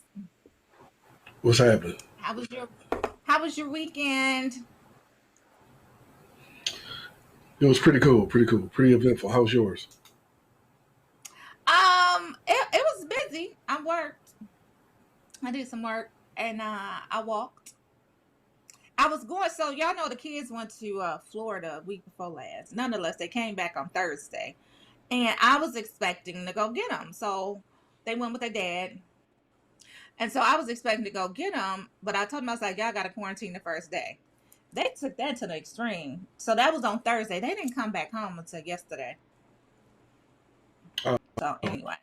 What's happening? How was your weekend? It was pretty cool. Pretty eventful. How was yours? It was busy. I worked. I did some work and I walked. I was going, so y'all know the kids went to Florida a week before last. Nonetheless, they came back on Thursday. And I was expecting to go get them. So they went with their dad. And so I was expecting to go get them, but I told them, I was like, y'all got to quarantine the first day. They took that to the extreme. So that was on Thursday. They didn't come back home until yesterday. So anyway,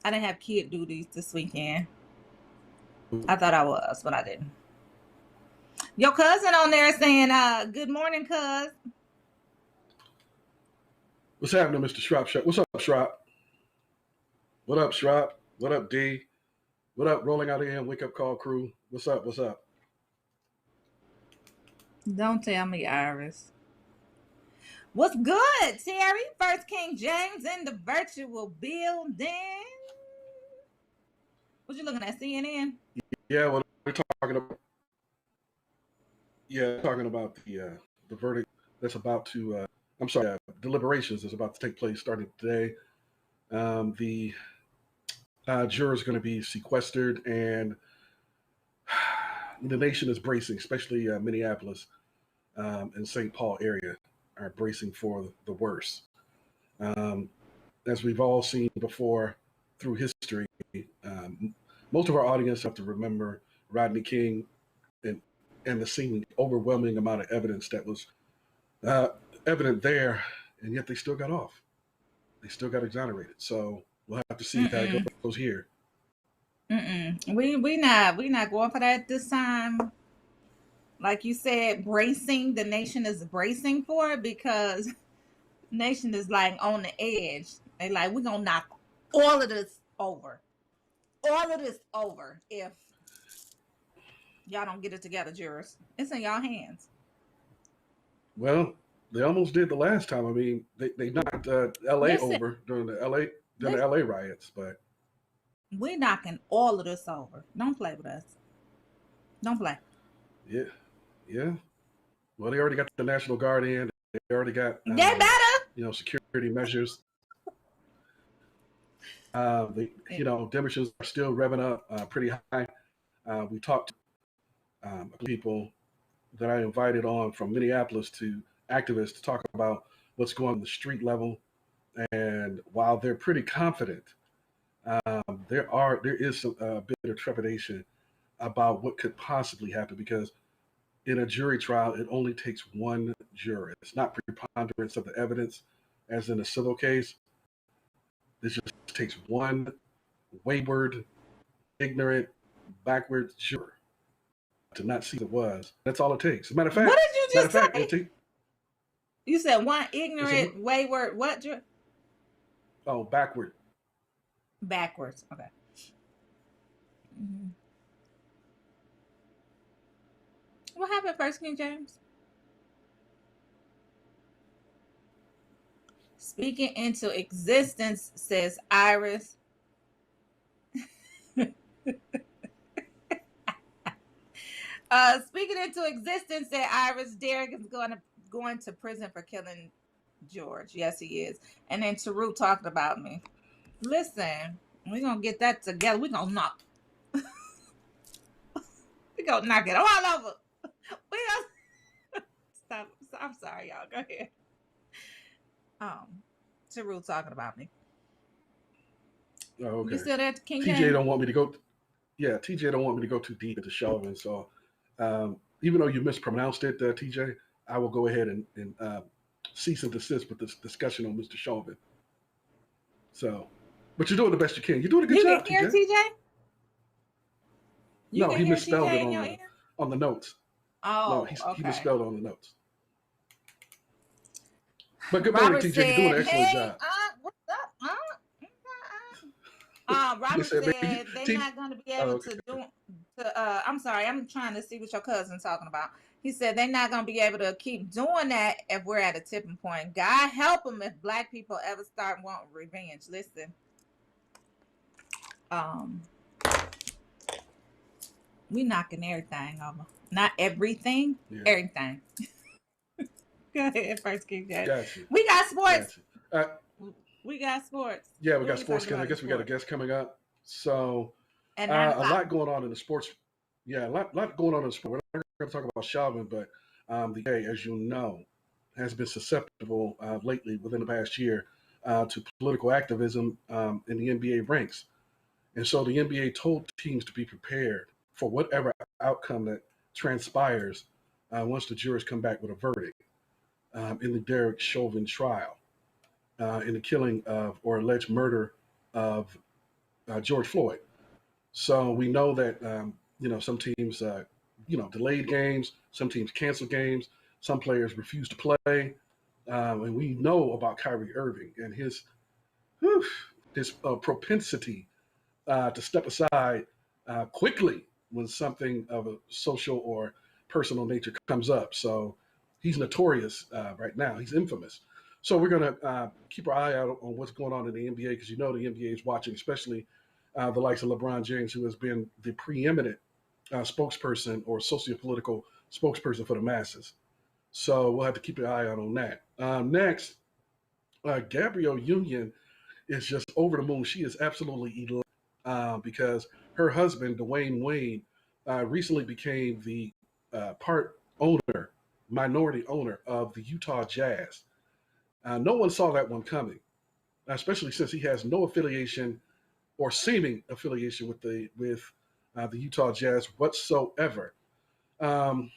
I didn't have kid duties this weekend. I thought I was, but I didn't. Your cousin on there saying, good morning, cuz. What's happening, Mr. Shrop? What's up, Shrop? What up, Shrop? What up, D? What up, Rolling Out in Wake Up Call crew? What's up? What's up? Don't tell me, Iris. What's good, Terry? First King James in the virtual building. What you looking at, CNN? Yeah, well, we're talking about. Yeah, talking about the verdict that's about to. I'm sorry, deliberations is about to take place starting today. The jurors are going to be sequestered, and the nation is bracing, especially Minneapolis and St. Paul area are bracing for the worst. As we've all seen before through history, most of our audience have to remember Rodney King and the scene, overwhelming amount of evidence that was evident there, and yet they still got off. They still got exonerated. So we'll have to see how it goes here. We not going for that this time. Like you said, bracing. The nation is bracing for it because the nation is like on the edge. They like, we're gonna knock all of this over. All of this over if y'all don't get it together, jurors. It's in y'all hands. Well, they almost did the last time. I mean, they knocked LA over during the LA riots, but we're knocking all of this over. Don't play with us. Don't play. Yeah. Well, they already got the National Guard in. They already got they better. Security measures. Demonstrations are still revving up pretty high. We talked to people that I invited on from Minneapolis to activists to talk about what's going on the street level. And while they're pretty confident, there is some bit of trepidation about what could possibly happen, because in a jury trial, it only takes one juror. It's not preponderance of the evidence, as in a civil case. It just takes one wayward, ignorant, backward juror to not see what it was. That's all it takes. As a matter of fact, what did you just say? You said one ignorant, wayward, what juror? Oh, backward. Backwards. Okay. What happened, First King James? Speaking into existence, says Iris. Speaking into existence, said Iris. Derek is going to prison for killing George. Yes, he is. And then Taru talking about me. Listen, we're gonna get that together. We're gonna knock. We gonna knock it all over. We gonna stop. I'm sorry, y'all. Go ahead. Taru talking about me. Oh, okay. You still there, King TJ James? don't want me to go. Yeah, TJ don't want me to go too deep into Chauvin. So even though you mispronounced it, TJ, I will go ahead and cease and desist with this discussion on Mr. Chauvin. So, but you're doing the best you can. You're doing a good job, can hear TJ. TJ? You No, can he hear misspelled TJ it in your ear? on the notes. Oh, no, he okay. misspelled it on the notes. But good morning, Robert TJ. said, You're doing an excellent hey, job. what's up? Robert said, said they're not going to be able to do. I'm sorry, I'm trying to see what your cousin's talking about. He said they're not going to be able to keep doing that if we're at a tipping point. God help them if Black people ever start wanting revenge. Listen, we knocking everything over. Not everything, everything. Go ahead, First King James. Gotcha. We got sports. Gotcha. We got sports. Yeah, we got sports. I guess we got a guest coming up. So and a lot going on in the sports. Yeah, a lot going on in the sport. We're not going to talk about Chauvin, but the NBA, as you know, has been susceptible lately within the past year to political activism in the NBA ranks. And so the NBA told teams to be prepared for whatever outcome that transpires once the jurors come back with a verdict in the Derek Chauvin trial, in the killing of or alleged murder of George Floyd. So we know that some teams delayed games, some teams canceled games, some players refused to play, and we know about Kyrie Irving and his propensity to step aside quickly when something of a social or personal nature comes up. So he's notorious right now. He's infamous. So we're going to keep our eye out on what's going on in the NBA because the NBA is watching, especially the likes of LeBron James, who has been the preeminent spokesperson or socio-political spokesperson for the masses. So we'll have to keep an eye out on that. Next, Gabrielle Union is just over the moon. She is absolutely elite because her husband, Dwayne Wade, recently became the minority owner of the Utah Jazz. No one saw that one coming, especially since he has no affiliation or seeming affiliation with the Utah Jazz whatsoever. And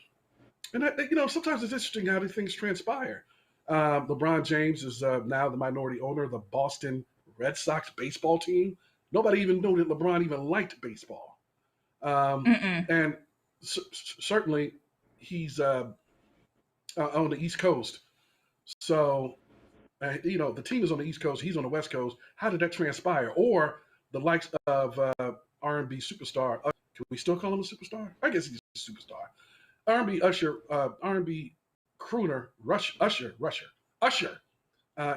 sometimes it's interesting how these things transpire. LeBron James is now the minority owner of the Boston Red Sox baseball team. Nobody even knew that LeBron even liked baseball. And certainly he's on the East Coast. So, the team is on the East Coast. He's on the West Coast. How did that transpire? Or the likes of R&B superstar. Can we still call him a superstar? I guess he's a superstar. R&B crooner Usher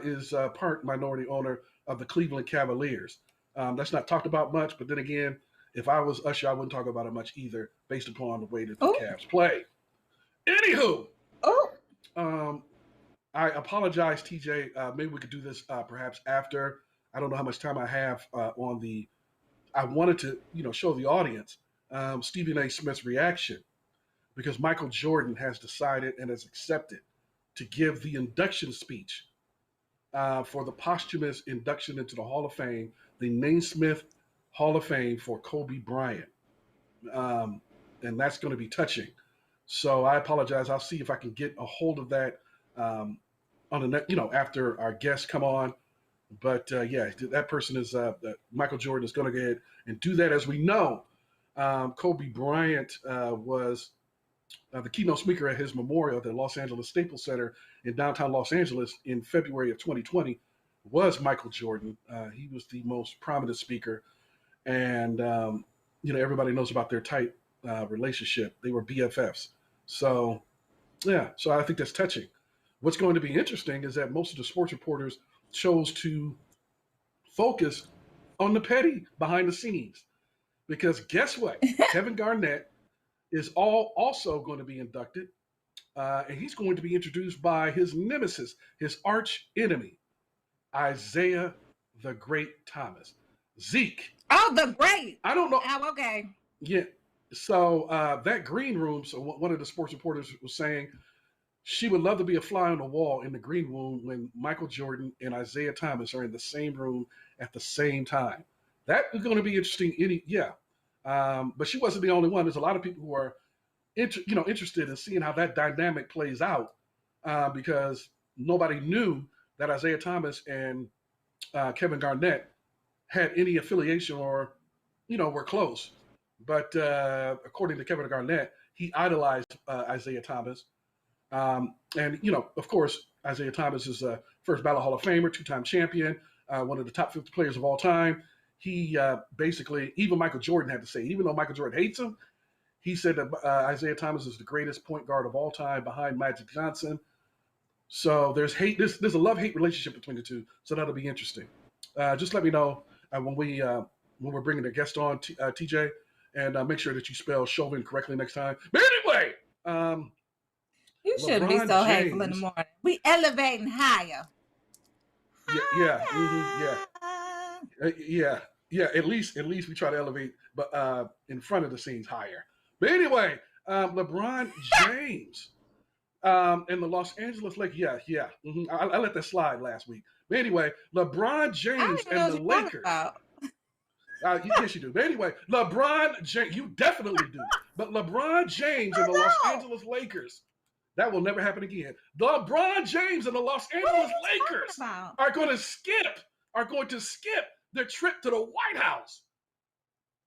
is part minority owner of the Cleveland Cavaliers. That's not talked about much, but then again, if I was Usher, I wouldn't talk about it much either, based upon the way that the Cavs play. Anywho, I apologize, TJ. Maybe we could do this perhaps after. I don't know how much time I have on the. I wanted to, show the audience Stephen A. Smith's reaction because Michael Jordan has decided and has accepted to give the induction speech for the posthumous induction into the Hall of Fame, the Naismith Hall of Fame for Kobe Bryant, and that's going to be touching. So I apologize. I'll see if I can get a hold of that on the after our guests come on. But that person is Michael Jordan is going to go ahead and do that. As we know, Kobe Bryant was the keynote speaker at his memorial at the Los Angeles Staples Center in downtown Los Angeles in February of 2020 was Michael Jordan. He was the most prominent speaker, and everybody knows about their tight relationship. They were BFFs. So, yeah, so I think that's touching. What's going to be interesting is that most of the sports reporters chose to focus on the petty behind the scenes. Because guess what? Kevin Garnett is also going to be inducted, and he's going to be introduced by his nemesis, his arch enemy, Isaiah the Great Thomas. Zeke. Oh, the Great. I don't know. Oh, okay. Yeah. So that green room, so one of the sports reporters was saying she would love to be a fly on the wall in the green room when Michael Jordan and Isaiah Thomas are in the same room at the same time. That is going to be interesting. But she wasn't the only one. There's a lot of people who are interested in seeing how that dynamic plays out because nobody knew that Isaiah Thomas and Kevin Garnett had any affiliation or, were close. But according to Kevin Garnett, he idolized Isaiah Thomas. And, of course, Isaiah Thomas is a first ballot Hall of Famer, two-time champion, one of the top 50 players of all time. He basically, even Michael Jordan had to say, even though Michael Jordan hates him, he said that Isaiah Thomas is the greatest point guard of all time behind Magic Johnson. So there's hate. There's a love-hate relationship between the two. So that'll be interesting. Just let me know when we're bringing a guest on, TJ, and make sure that you spell Chauvin correctly next time. But anyway, you shouldn't be so hateful in the morning. We elevating higher. Yeah. At least we try to elevate, but in front of the scenes higher. But anyway, LeBron James and the Los Angeles Lakers. I let that slide last week. But anyway, LeBron James and the Lakers. Yes, you do. But anyway, LeBron James, you definitely do. But LeBron James and the Los Angeles Lakers. That will never happen again. LeBron James and the Los Angeles Lakers are going to skip their trip to the White House,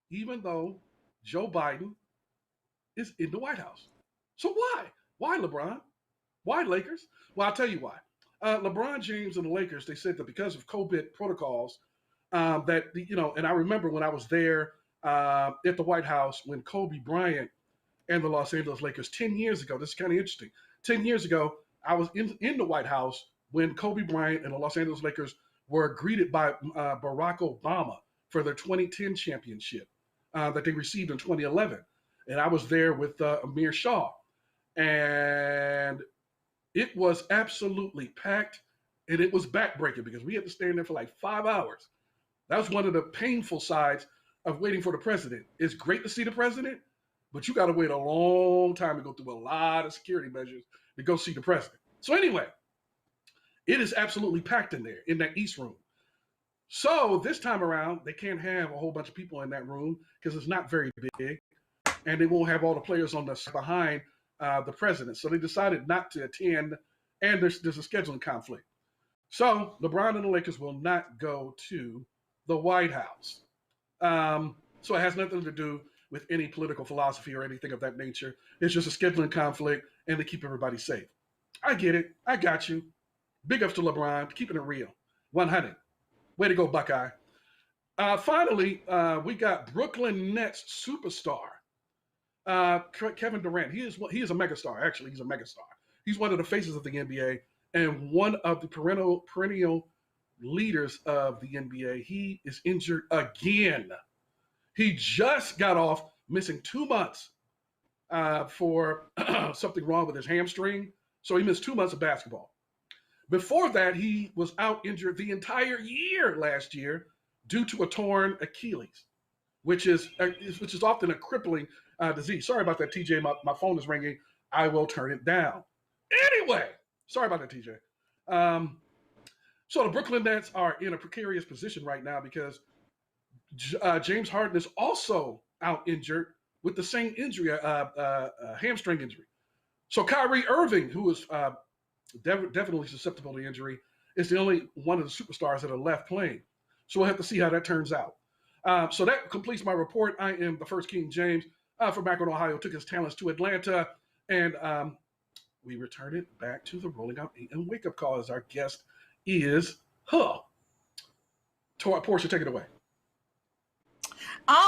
even though Joe Biden is in the White House. So why? Why LeBron? Why Lakers? Well, I'll tell you why. LeBron James and the Lakers, they said that because of COVID protocols, and I remember when I was there at the White House when Kobe Bryant and the Los Angeles Lakers 10 years ago. This is kind of interesting. 10 years ago, I was in the White House when Kobe Bryant and the Los Angeles Lakers were greeted by Barack Obama for their 2010 championship that they received in 2011. And I was there with Amir Shah. And it was absolutely packed, and it was backbreaking because we had to stand there for like 5 hours. That was one of the painful sides of waiting for the president. It's great to see the president, but you got to wait a long time to go through a lot of security measures to go see the president. So anyway, it is absolutely packed in there, in that East room. So this time around, they can't have a whole bunch of people in that room because it's not very big, and they won't have all the players on the behind the president. So they decided not to attend, and there's a scheduling conflict. So LeBron and the Lakers will not go to the White House. So it has nothing to do with any political philosophy or anything of that nature. It's just a scheduling conflict, and to keep everybody safe. I get it. I got you. Big ups to LeBron, keeping it real. 100. Way to go, Buckeye. Finally, we got Brooklyn Nets superstar, Kevin Durant. He is a megastar. Actually, he's a megastar. He's one of the faces of the NBA and one of the perennial leaders of the NBA. He is injured again. He just got off missing 2 months for something wrong with his hamstring. So he missed 2 months of basketball. Before that, he was out injured the entire year last year due to a torn Achilles, which is often a crippling disease. Sorry about that, TJ. My phone is ringing. I will turn it down. Anyway, sorry about that, TJ. So the Brooklyn Nets are in a precarious position right now because James Harden is also out injured with the same injury, hamstring injury. So Kyrie Irving, who is definitely susceptible to injury, is the only one of the superstars that are left playing. So we'll have to see how that turns out. So that completes my report. I am the first King James from Akron, Ohio, took his talents to Atlanta, and we return it back to the Rolling Out AM Wake-Up Call as our guest is Portia, take it away.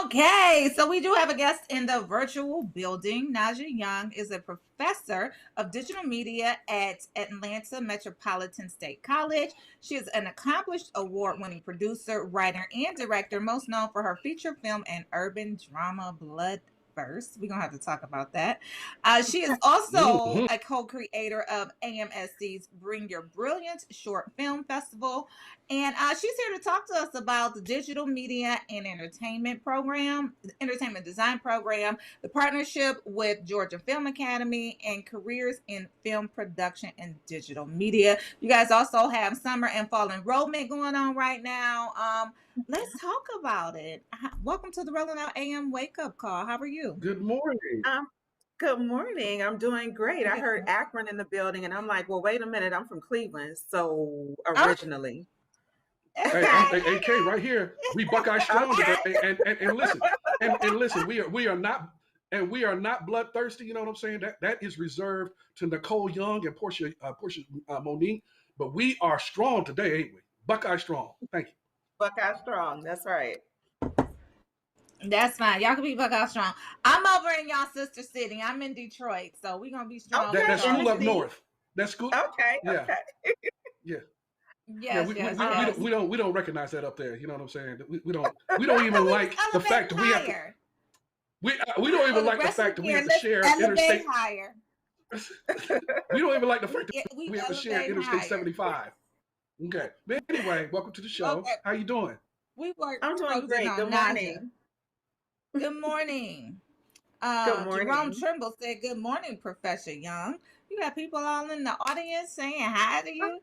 Okay, so we do have a guest in the virtual building. Naja Young is a professor of digital media at Atlanta Metropolitan State College. She is an accomplished award-winning producer, writer, and director, most known for her feature film and urban drama Blood First. We're going to have to talk about that. She is also a co-creator of AMSC's Bring Your Brilliance Short Film Festival. And she's here to talk to us about the digital media and entertainment design program, the partnership with Georgia Film Academy, and careers in film production and digital media. You guys also have summer and fall enrollment going on right now. Let's talk about it. Welcome to the Rolling Out AM Wake Up Call. How are you? Good morning. Good morning. I'm doing great. I heard Akron in the building, and I'm like, well, wait a minute. I'm from Cleveland, so originally. Hey, AK right here. We Buckeye strong today, and listen, and listen. We are not bloodthirsty. You know what I'm saying? That is reserved to Nicole Young and Portia Monique. But we are strong today, ain't we? Buckeye strong. Thank you. Buckeye strong. That's right. That's fine. Y'all can be Buckeye strong. I'm over in y'all sister city. I'm in Detroit, so we're gonna be strong. That's school up north. That's school. Okay. Yeah. Okay. Yeah. Yes, yes. We don't recognize that up there. You know what I'm saying? We don't even like the fact that we have to, we don't even like the fact that we have to share interstate. Higher. We don't even like the fact that we have to share Interstate 75. Okay. But anyway, welcome to the show. Okay. How you doing? I'm doing great. Good morning. Good morning. Good morning. Jerome Trimble said, "Good morning, Professor Young." You got people all in the audience saying hi to you.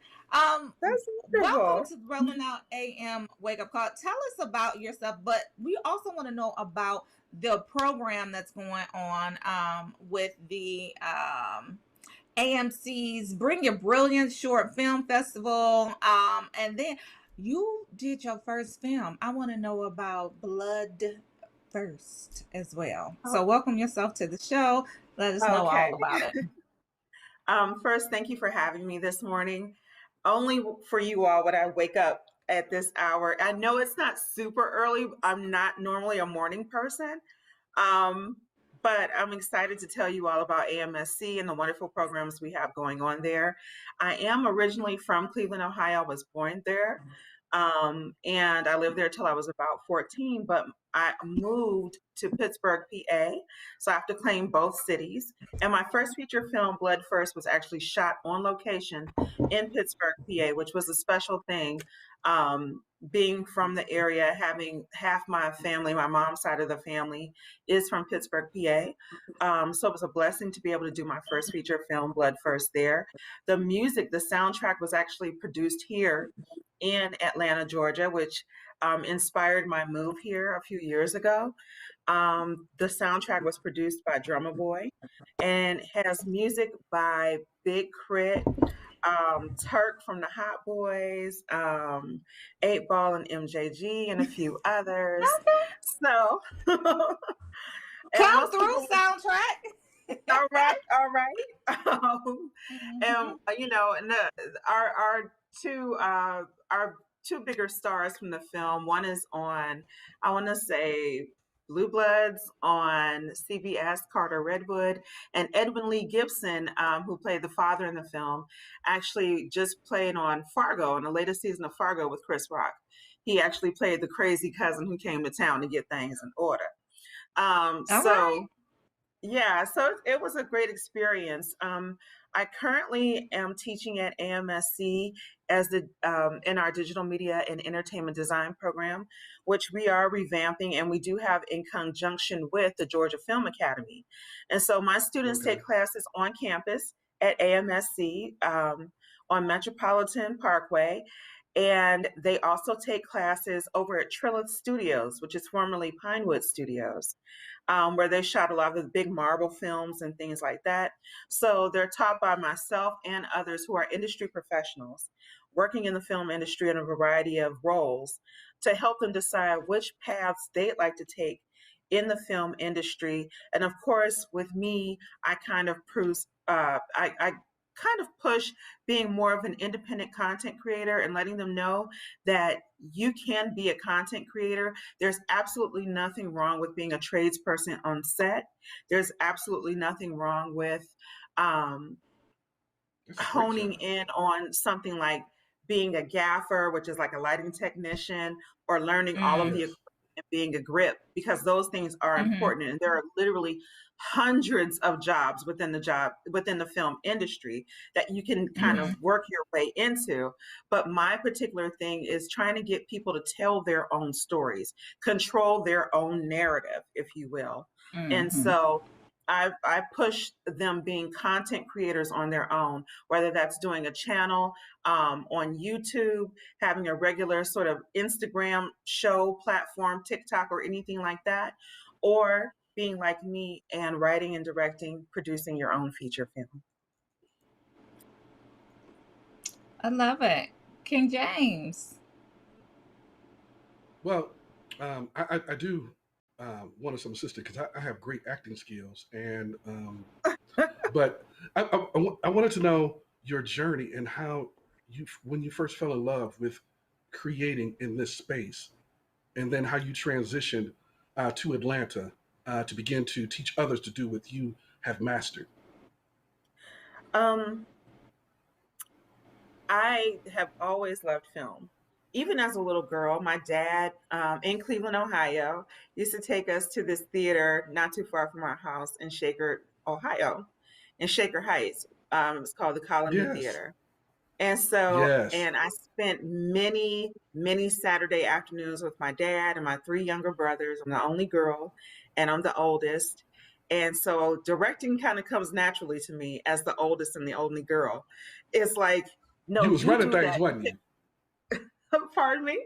That's welcome to Rolling Out AM Wake Up Call. Tell us about yourself, but we also want to know about the program that's going on with the AMC's Bring Your Brilliance Short Film Festival. And then you did your first film. I want to know about Blood First as well. So welcome yourself to the show. Let us know all about it. First, thank you for having me this morning. Only for you all would I wake up at this hour. I know it's not super early. I'm not normally a morning person, but I'm excited to tell you all about AMSC and the wonderful programs we have going on there. I am originally from Cleveland, Ohio. I was born there, and I lived there till I was about 14, but I moved to Pittsburgh, PA, so I have to claim both cities. And my first feature film, Blood First, was actually shot on location in Pittsburgh, PA, which was a special thing. Being from the area, having half my family, my mom's side of the family is from Pittsburgh, PA. So it was a blessing to be able to do my first feature film, Blood First, there. The music, the soundtrack was actually produced here in Atlanta, Georgia, which inspired my move here a few years ago. The soundtrack was produced by Drummer Boy and has music by Big Crit, Turk from the Hot Boys, 8 Ball and MJG, and a few others. So, come through soundtrack. All right. And you know, and our two bigger stars from the film. One is on, I want to say, Blue Bloods on CBS, Carter Redwood, and Edwin Lee Gibson, who played the father in the film, actually just played on Fargo, in the latest season of Fargo with Chris Rock. He actually played the crazy cousin who came to town to get things in order. Yeah, so it was a great experience. I currently am teaching at AMSC as in our digital media and entertainment design program, which we are revamping, and we do have in conjunction with the Georgia Film Academy. And so my students take classes on campus at AMSC on Metropolitan Parkway, and they also take classes over at Trilith Studios, which is formerly Pinewood Studios, where they shot a lot of the big Marvel films and things like that. So they're taught by myself and others who are industry professionals working in the film industry in a variety of roles to help them decide which paths they'd like to take in the film industry. And of course, with me, I kind of kind of push being more of an independent content creator and letting them know that you can be a content creator. There's absolutely nothing wrong with being a tradesperson on set. There's absolutely nothing wrong with honing in on something like being a gaffer, which is like a lighting technician, or learning all of the equipment and being a grip, because those things are important. And there are literally hundreds of jobs within the film industry that you can kind of work your way into. But my particular thing is trying to get people to tell their own stories, control their own narrative, if you will. And so I push them being content creators on their own, whether that's doing a channel on YouTube, having a regular sort of Instagram show platform, TikTok, or anything like that, or being like me and writing and directing, producing your own feature film. I love it. King James. Well, I do want some assistance because I have great acting skills, and but I wanted to know your journey and how when you first fell in love with creating in this space, and then how you transitioned to Atlanta to begin to teach others to do what you have mastered. I have always loved film. Even as a little girl, my dad in Cleveland, Ohio, used to take us to this theater not too far from our house in Shaker, Ohio, in Shaker Heights. It was called the Colony Theater. And so, and I spent many, many Saturday afternoons with my dad and my 3 younger brothers. I'm the only girl and I'm the oldest. And so directing kind of comes naturally to me as the oldest and the only girl. It's like, no, you was running things, wasn't you? Pardon me?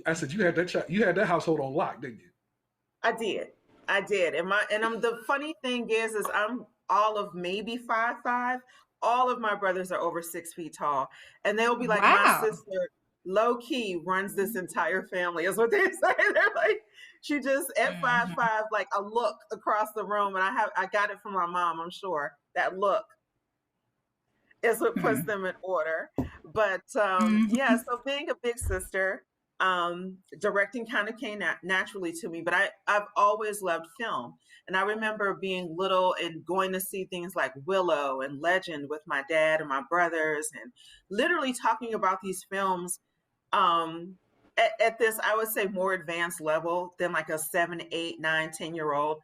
I said you had that household on lock, didn't you? I did. And the funny thing is I'm all of maybe 5'5". All of my brothers are over 6 feet tall. And they'll be like, my sister low key runs this entire family, is what they say. They're like, she just at 5'5", like a look across the room. And I got it from my mom, I'm sure. That look is what puts them in order. But yeah, so being a big sister, directing kind of came naturally to me, but I've always loved film. And I remember being little and going to see things like Willow and Legend with my dad and my brothers, and literally talking about these films at this, I would say, more advanced level than like a 7, 8, 9, 10-year-old.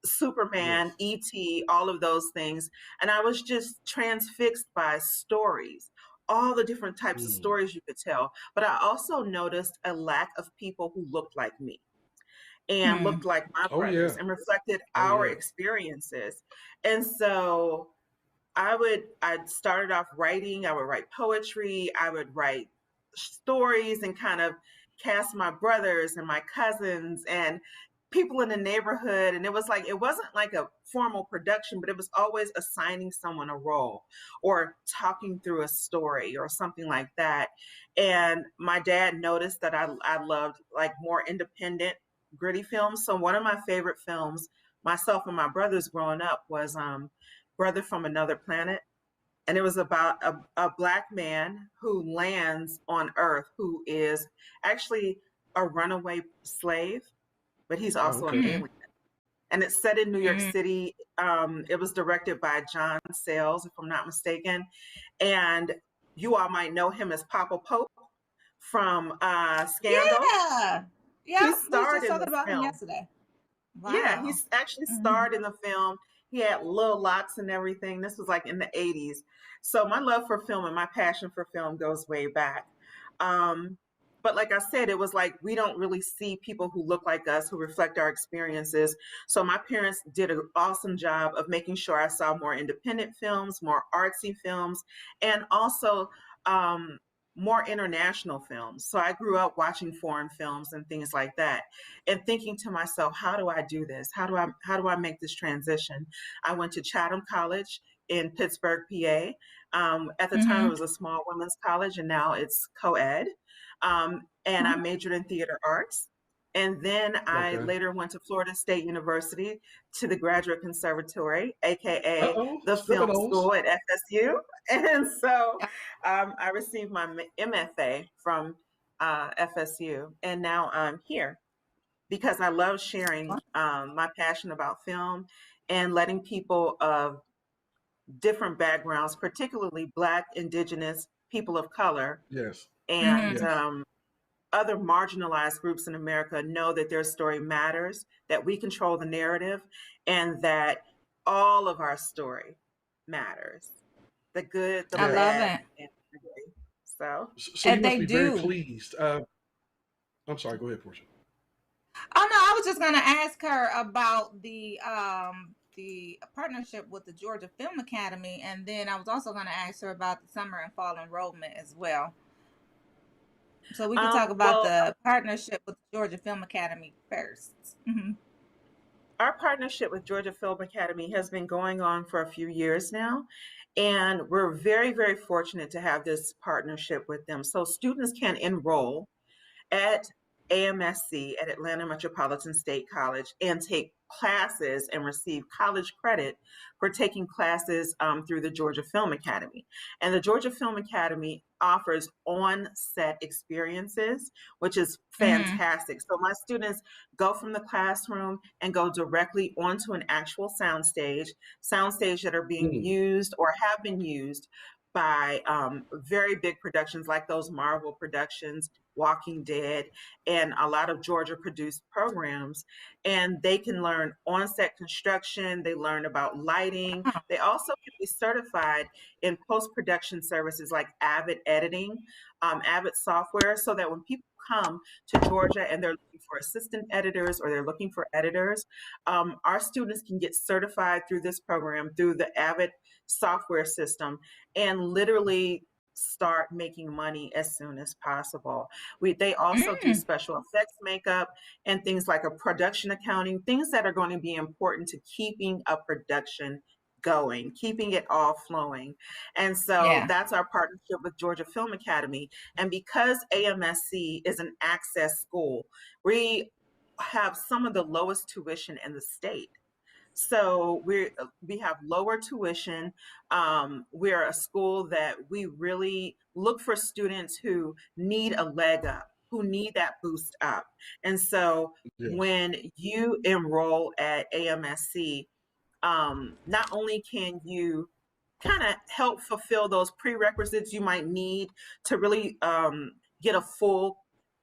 Superman, E.T., all of those things. And I was just transfixed by stories, all the different types of stories you could tell. But I also noticed a lack of people who looked like me and looked like my brothers and reflected our experiences. And so I started off writing. I would write poetry. I would write stories and kind of cast my brothers and my cousins and people in the neighborhood. And it wasn't like a formal production, but it was always assigning someone a role or talking through a story or something like that. And my dad noticed that I loved like more independent, gritty films. So one of my favorite films, myself and my brothers growing up, was Brother from Another Planet. And it was about a Black man who lands on Earth, who is actually a runaway slave, but he's also an alien. And it's set in New York City. It was directed by John Sayles, if I'm not mistaken. And you all might know him as Papa Pope from Scandal. Yeah, he starred we just in talked the about him film yesterday. Wow. Yeah, he's actually starred in the film. He had little locks and everything. This was like in the 80s. So my love for film and my passion for film goes way back. But like I said, it was like we don't really see people who look like us, who reflect our experiences. So my parents did an awesome job of making sure I saw more independent films, more artsy films, and also more international films. So I grew up watching foreign films and things like that, and thinking to myself, how do I do this? How do I make this transition? I went to Chatham College in Pittsburgh, PA. At the time, it was a small women's college, and now it's co-ed. And I majored in theater arts. And then I Okay. later went to Florida State University to the Graduate Conservatory, aka the Slip of film those. school at FSU. And so I received my MFA from FSU, and now I'm here because I love sharing my passion about film and letting people of different backgrounds, particularly Black, Indigenous, people of color, Yes. and Yes. other marginalized groups in America know that their story matters, that we control the narrative, and that all of our story matters. The good, the I love bad, it. and the ugly. So, So you And must they be very do. pleased. I'm sorry. Go ahead, Portia. Oh no, I was just gonna ask her about the partnership with the Georgia Film Academy, and then I was also gonna ask her about the summer and fall enrollment as well. So we can talk about the partnership with the Georgia Film Academy 1st. Mm-hmm. Our partnership with Georgia Film Academy has been going on for a few years now, and we're very, very fortunate to have this partnership with them. So students can enroll at AMSC at Atlanta Metropolitan State College and take classes and receive college credit for taking classes through the Georgia Film Academy. And the Georgia Film Academy offers on-set experiences, which is fantastic. So my students go from the classroom and go directly onto an actual soundstage that are being used or have been used by very big productions like those Marvel productions, Walking Dead, and a lot of Georgia produced programs. And they can learn on-set construction, they learn about lighting. They also can be certified in post-production services like Avid editing, Avid software, so that when people come to Georgia and they're looking for assistant editors or they're looking for editors, our students can get certified through this program, through the Avid software system, and literally start making money as soon as possible. They also do special effects makeup and things like a production accounting, things that are going to be important to keeping a production going, keeping it all flowing. And so that's our partnership with Georgia Film Academy. And because AMSC is an access school, we have some of the lowest tuition in the state. So we have lower tuition. We're a school that we really look for students who need a leg up, who need that boost up. And so when you enroll at AMSC, not only can you kind of help fulfill those prerequisites you might need to really get a full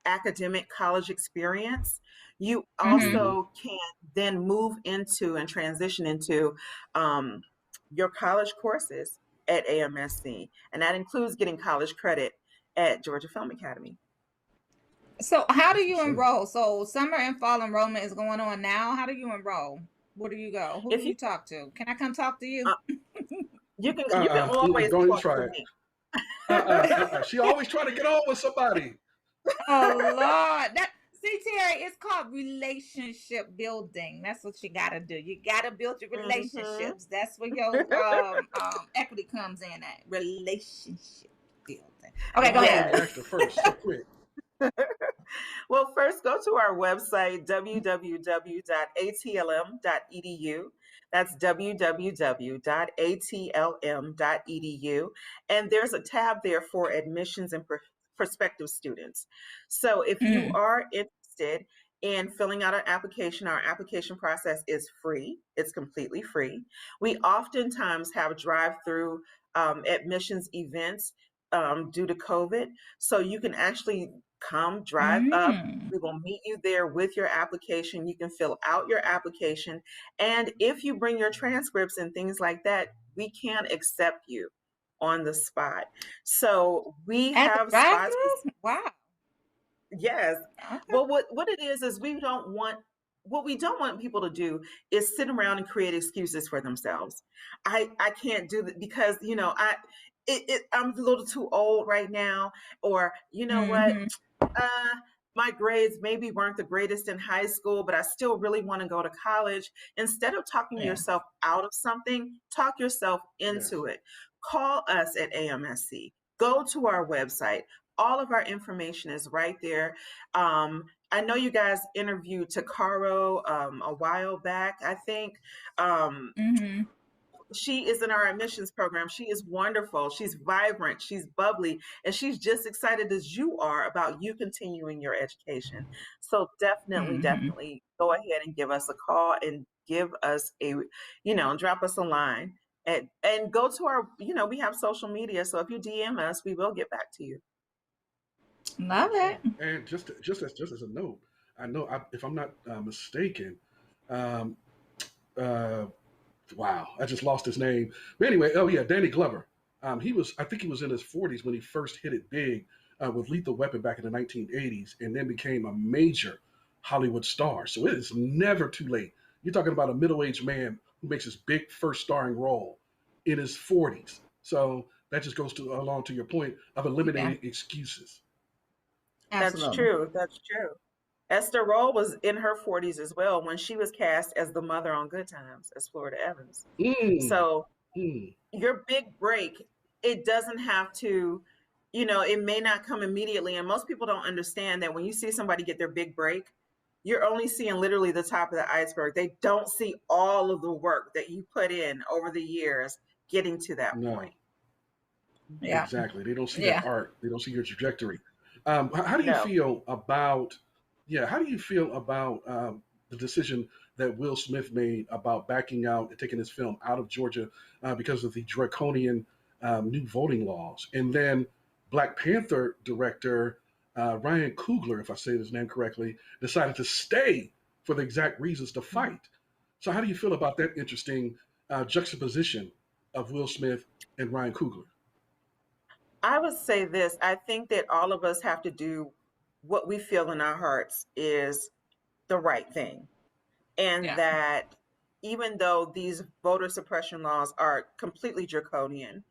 academic college experience, you also can then move into and transition into your college courses at AMSC. And that includes getting college credit at Georgia Film Academy. So how do you enroll? So summer and fall enrollment is going on now. How do you enroll? Where do you go? Who do you talk to? Can I come talk to you? You can always go talk try to it. me. She always trying to get on with somebody. Oh Lord, see, Terry, it's called relationship building. That's what you gotta do. You gotta build your relationships. That's where your equity comes in at. Relationship building. Okay, go ahead. Extra first, so quick. Well, first go to our website, www.atlm.edu. That's www.atlm.edu. And there's a tab there for admissions and prospective students. So if you are interested in filling out an application, our application process is free. It's completely free. We oftentimes have drive-through admissions events due to COVID. So you can actually come, drive up. We will meet you there with your application. You can fill out your application. And if you bring your transcripts and things like that, we can accept you on the spot. So we have spots. Wow. Yes. Okay. Well, what it is what we don't want people to do is sit around and create excuses for themselves. I can't do that because, I'm a little too old right now, or what, my grades maybe weren't the greatest in high school, but I still really want to go to college. Instead of talking yourself out of something, talk yourself into it. Call us at AMSC. Go to our website. All of our information is right there. I know you guys interviewed Takaro a while back, I think. She is in our admissions program. She is wonderful. She's vibrant. She's bubbly. And she's just excited as you are about you continuing your education. So definitely go ahead and give us a call and give us a, drop us a line. And go to our, we have social media. So if you DM us, we will get back to you. Love it. And just as a note, I know if I'm not mistaken, wow, I just lost his name. But anyway, oh yeah, Danny Glover. I think he was in his 40s when he first hit it big with Lethal Weapon back in the 1980s, and then became a major Hollywood star. So it is never too late. You're talking about a middle-aged man who makes his big first starring role in his 40s. So that just goes along to your point of eliminating excuses. Absolutely. That's true. Esther Roll was in her 40s as well when she was cast as the mother on Good Times as Florida Evans. So your big break, it doesn't have to, it may not come immediately. And most people don't understand that when you see somebody get their big break, you're only seeing literally the top of the iceberg. They don't see all of the work that you put in over the years getting to that point. Yeah. Exactly. They don't see that art. They don't see your trajectory. How do you feel about the decision that Will Smith made about backing out and taking his film out of Georgia because of the draconian new voting laws? And then Black Panther director Ryan Coogler, if I say his name correctly, decided to stay for the exact reasons to fight. So how do you feel about that interesting juxtaposition of Will Smith and Ryan Coogler? I would say this. I think that all of us have to do what we feel in our hearts is the right thing. And that even though these voter suppression laws are completely draconian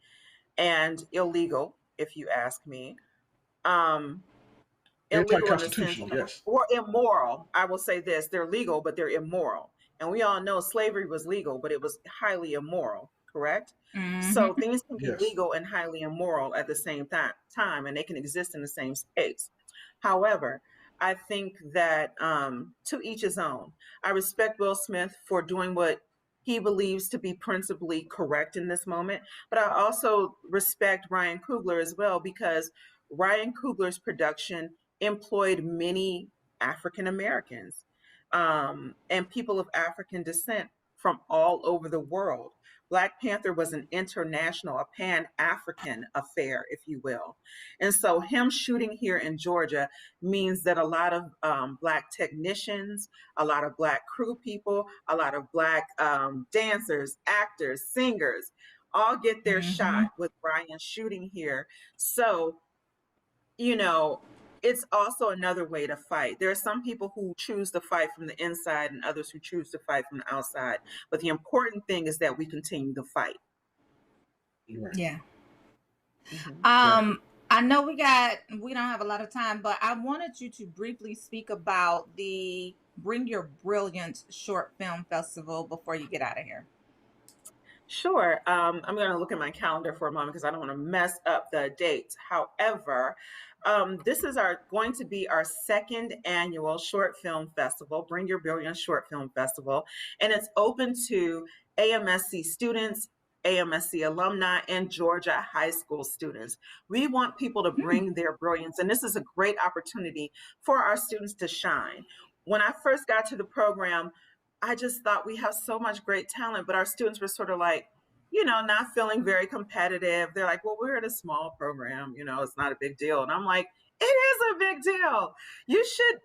and illegal, if you ask me, illegal in the sense, or immoral, I will say this, they're legal, but they're immoral. And we all know slavery was legal, but it was highly immoral, correct? So things can be legal and highly immoral at the same time, and they can exist in the same space. However, I think that to each his own. I respect Will Smith for doing what he believes to be principally correct in this moment, but I also respect Ryan Coogler as well, because Ryan Coogler's production employed many African Americans and people of African descent from all over the world. Black Panther was an international, a Pan-African affair, if you will. And so him shooting here in Georgia means that a lot of Black technicians, a lot of Black crew people, a lot of Black dancers, actors, singers, all get their shot with Bryan shooting here. So, it's also another way to fight. There are some people who choose to fight from the inside and others who choose to fight from the outside. But the important thing is that we continue to fight. Yeah. I know we don't have a lot of time, but I wanted you to briefly speak about the Bring Your Brilliance Short Film Festival before you get out of here. Sure. I'm going to look at my calendar for a moment because I don't want to mess up the dates. However, this is going to be our second annual short film festival, Bring Your Brilliance Short Film Festival, and it's open to AMSC students, AMSC alumni, and Georgia high school students. We want people to bring their brilliance, and this is a great opportunity for our students to shine. When I first got to the program, I just thought we have so much great talent, but our students were sort of like, not feeling very competitive. They're like, well, we're in a small program, it's not a big deal. And I'm like, it is a big deal. You should,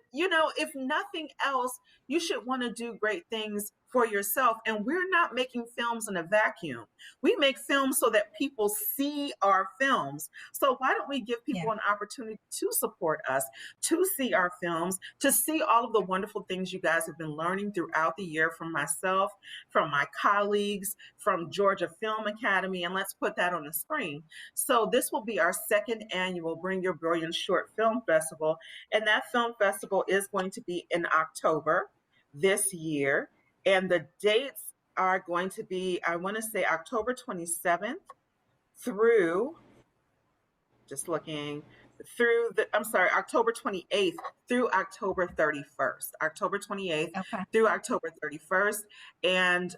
if nothing else, you should want to do great things for yourself. And we're not making films in a vacuum. We make films so that people see our films. So why don't we give people an opportunity to support us, to see our films, to see all of the wonderful things you guys have been learning throughout the year from myself, from my colleagues, from Georgia Film Academy, and let's put that on the screen. So this will be our second annual Bring Your Brilliance Short Film Festival. And that film festival is going to be in October this year. And the dates are going to be, I want to say October 27th through, through October 28th through October 31st. October 28th through October 31st. And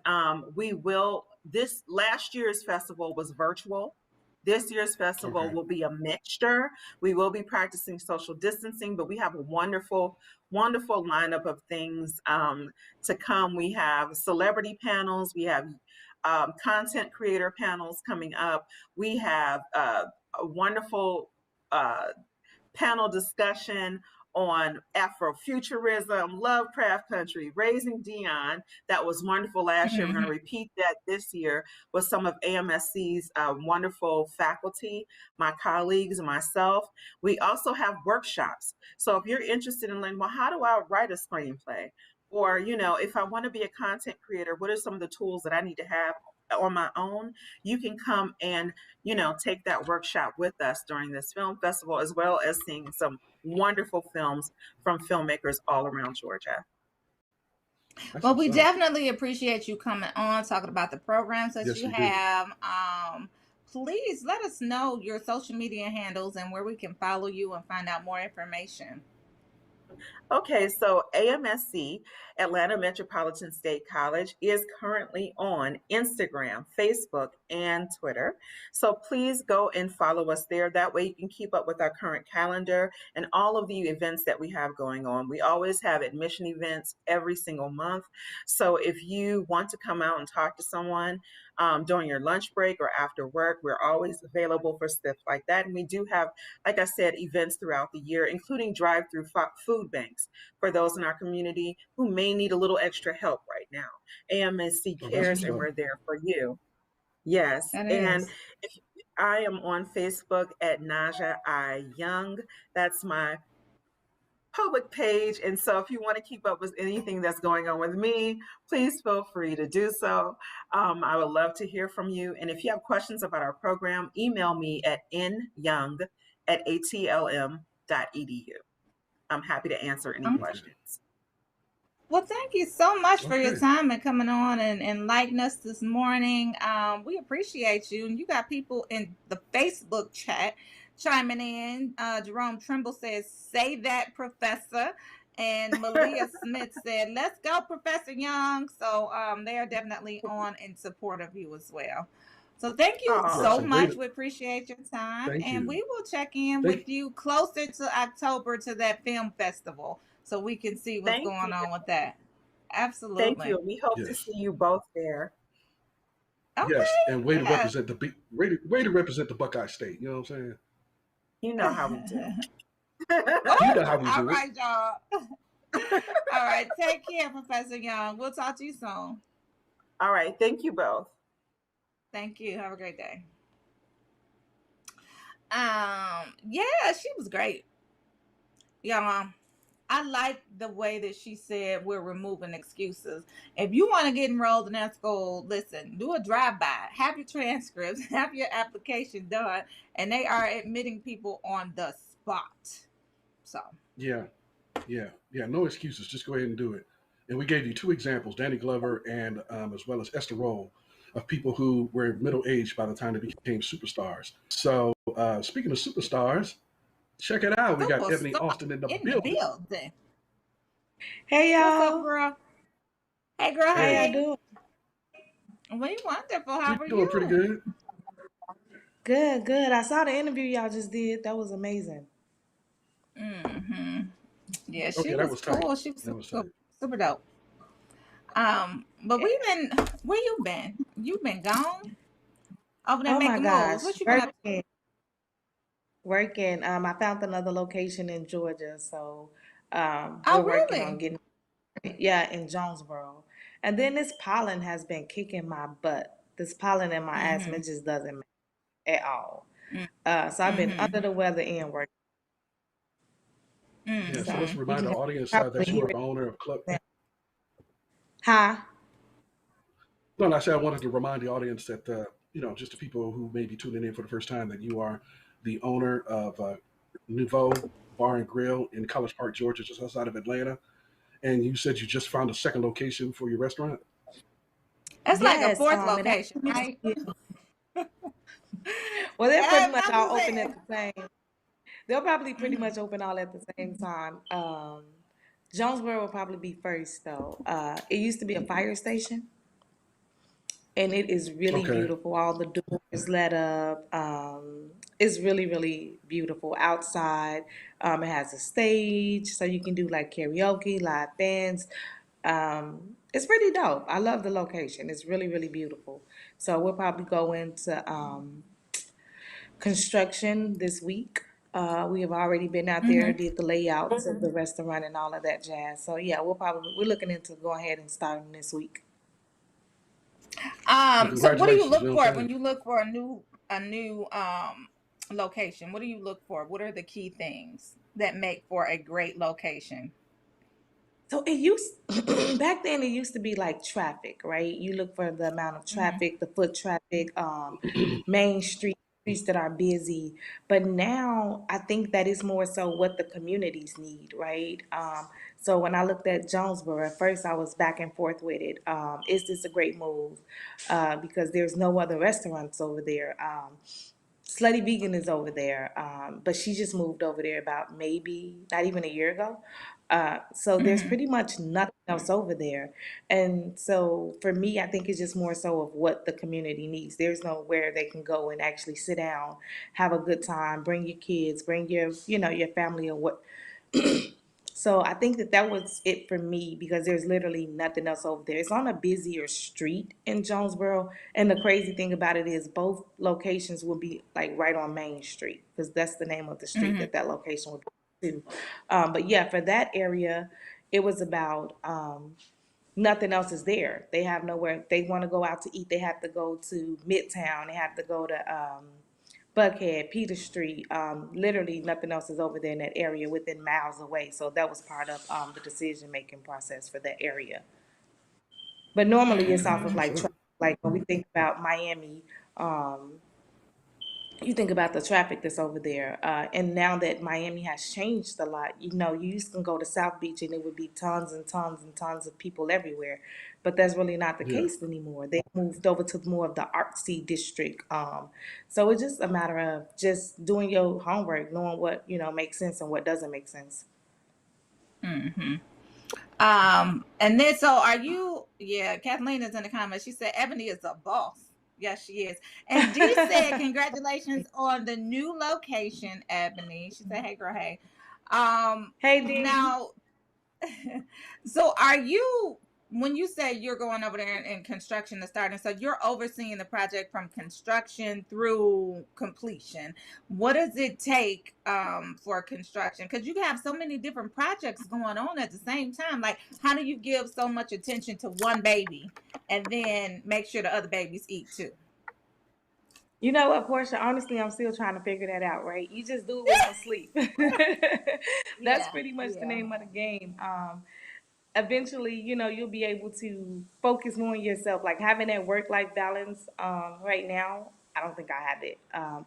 this last year's festival was virtual. This year's festival will be a mixture. We will be practicing social distancing, but we have a wonderful, wonderful lineup of things to come. We have celebrity panels. We have content creator panels coming up. We have a wonderful panel discussion on Afrofuturism, Lovecraft Country, Raising Dion. That was wonderful last year. We're going to repeat that this year with some of AMSC's wonderful faculty, my colleagues, and myself. We also have workshops. So if you're interested in learning, well, how do I write a screenplay? Or, if I want to be a content creator, what are some of the tools that I need to have on my own? You can come and, take that workshop with us during this film festival, as well as seeing some wonderful films from filmmakers all around Georgia. Well, we definitely appreciate you coming on, talking about the programs that you have. Please let us know your social media handles and where we can follow you and find out more information. Okay, so AMSC, Atlanta Metropolitan State College, is currently on Instagram, Facebook, and Twitter. So please go and follow us there. That way you can keep up with our current calendar and all of the events that we have going on. We always have admission events every single month. So if you want to come out and talk to someone during your lunch break or after work, we're always available for stuff like that. And we do have, like I said, events throughout the year, including drive-through food banks for those in our community who may need a little extra help right now. AMSC cares, and we're there for you. Yes. And I am on Facebook at Naja I Young. That's my public page. And so if you want to keep up with anything that's going on with me, please feel free to do so. I would love to hear from you. And if you have questions about our program, email me at nyoung@atlm.edu. I'm happy to answer any questions. Well, thank you so much for your time and coming on and enlightening us this morning. We appreciate you. And you got people in the Facebook chat chiming in. Jerome Trimble says, "Say that, Professor." And Malia Smith said, "Let's go, Professor Young." So they are definitely on in support of you as well. So thank you so much. We appreciate your time. And we will check in with you closer to October to that film festival so we can see what's going on with that. Absolutely. Thank you. We hope to see you both there. Okay. Yes, and way to represent the Buckeye State. You know what I'm saying? You know how we do. You know how we do. All right, y'all. All right. Take care, Professor Young. We'll talk to you soon. All right. Thank you both. Thank you. Have a great day. Yeah, she was great. Y'all, I like the way that she said we're removing excuses. If you want to get enrolled in that school, listen, do a drive-by, have your transcripts, have your application done, and they are admitting people on the spot. So yeah, no excuses. Just go ahead and do it. And we gave you two examples, Danny Glover and as well as Esther Roll, of people who were middle-aged by the time they became superstars. So speaking of superstars, check it out. We got Ebony Austin in the building. Hey, y'all. What's up, girl? Hey, girl. How y'all doing? We wonderful. How are you? Doing pretty good. Good. I saw the interview y'all just did. That was amazing. Yeah, she was cool. She was super dope. But where you been? You've been gone over there making moves. What you been up to? Working. I found another location in Georgia, so we're working on getting in Jonesboro. And then this pollen has been kicking my butt. This pollen in my asthma just doesn't matter at all. So I've been under the weather and working. So let's remind the audience that you are the owner of Club. Huh? No, I said I wanted to remind the audience that just the people who may be tuning in for the first time, that you are the owner of Nouveau Bar and Grill in College Park, Georgia, just outside of Atlanta. And you said you just found a second location for your restaurant? It's like a fourth location, right? Well, they're pretty much all open at the same. They'll probably pretty much open all at the same time. Jonesboro will probably be first though. It used to be a fire station, and it is really Okay. beautiful. All the doors lit up. It's really, really beautiful outside. It has a stage, so you can do like karaoke, live bands. It's pretty dope. I love the location. It's really, really beautiful. So we'll probably go into construction this week. We have already been out there, did the layouts of the restaurant and all of that jazz. So yeah, we're looking into go ahead and starting this week. Well, So what do you congratulations. look You know for what I'm when saying? you look for a new location? What do you look for? What are the key things that make for a great location? So it used back then it used to be like traffic, right? You look for the amount of traffic, the foot traffic, main streets that are busy. But now I think that is more so what the communities need, right? So when I looked at Jonesboro, at first I was back and forth with it. Is this a great move? Because there's no other restaurants over there. Slutty Vegan is over there, but she just moved over there about maybe not even a year ago. So there's pretty much nothing else over there. And so for me, I think it's just more so of what the community needs. There's nowhere they can go and actually sit down, have a good time, bring your kids, bring your family or what. So I think that was it for me because there's literally nothing else over there. It's on a busier street in Jonesboro, and the crazy thing about it is both locations will be like right on Main Street because that's the name of the street that location would be to. But yeah, for that area, it was about nothing else is there. They have nowhere. If they want to go out to eat, they have to go to Midtown. They have to go to Buckhead, Peter Street. Literally nothing else is over there in that area within miles away. So that was part of the decision making process for that area. But normally it's off That's of what's like up. like when we think about Miami, um, you think about the traffic that's over there. And now that Miami has changed a lot, you used to go to South Beach and it would be tons and tons and tons of people everywhere. But that's really not the Yeah. case anymore. They moved over to more of the artsy district. So it's just a matter of just doing your homework, knowing what, makes sense and what doesn't make sense. Hmm. And then so are you? Yeah, Kathleen is in the comments. She said Ebony is a boss. Yes, she is. And Dee said, "Congratulations on the new location, Ebony." She said, "Hey, girl, hey." Hey, Dee. Now, so are you? When you say you're going over there and construction is starting, so you're overseeing the project from construction through completion. What does it take for construction? Because you have so many different projects going on at the same time. Like, how do you give so much attention to one baby and then make sure the other babies eat too? You know what, Portia? Honestly, I'm still trying to figure that out, right? You just do it with no sleep. That's Yeah, pretty much the yeah. name of the game. Eventually, you'll be able to focus more on yourself. Like having that work-life balance right now, I don't think I have it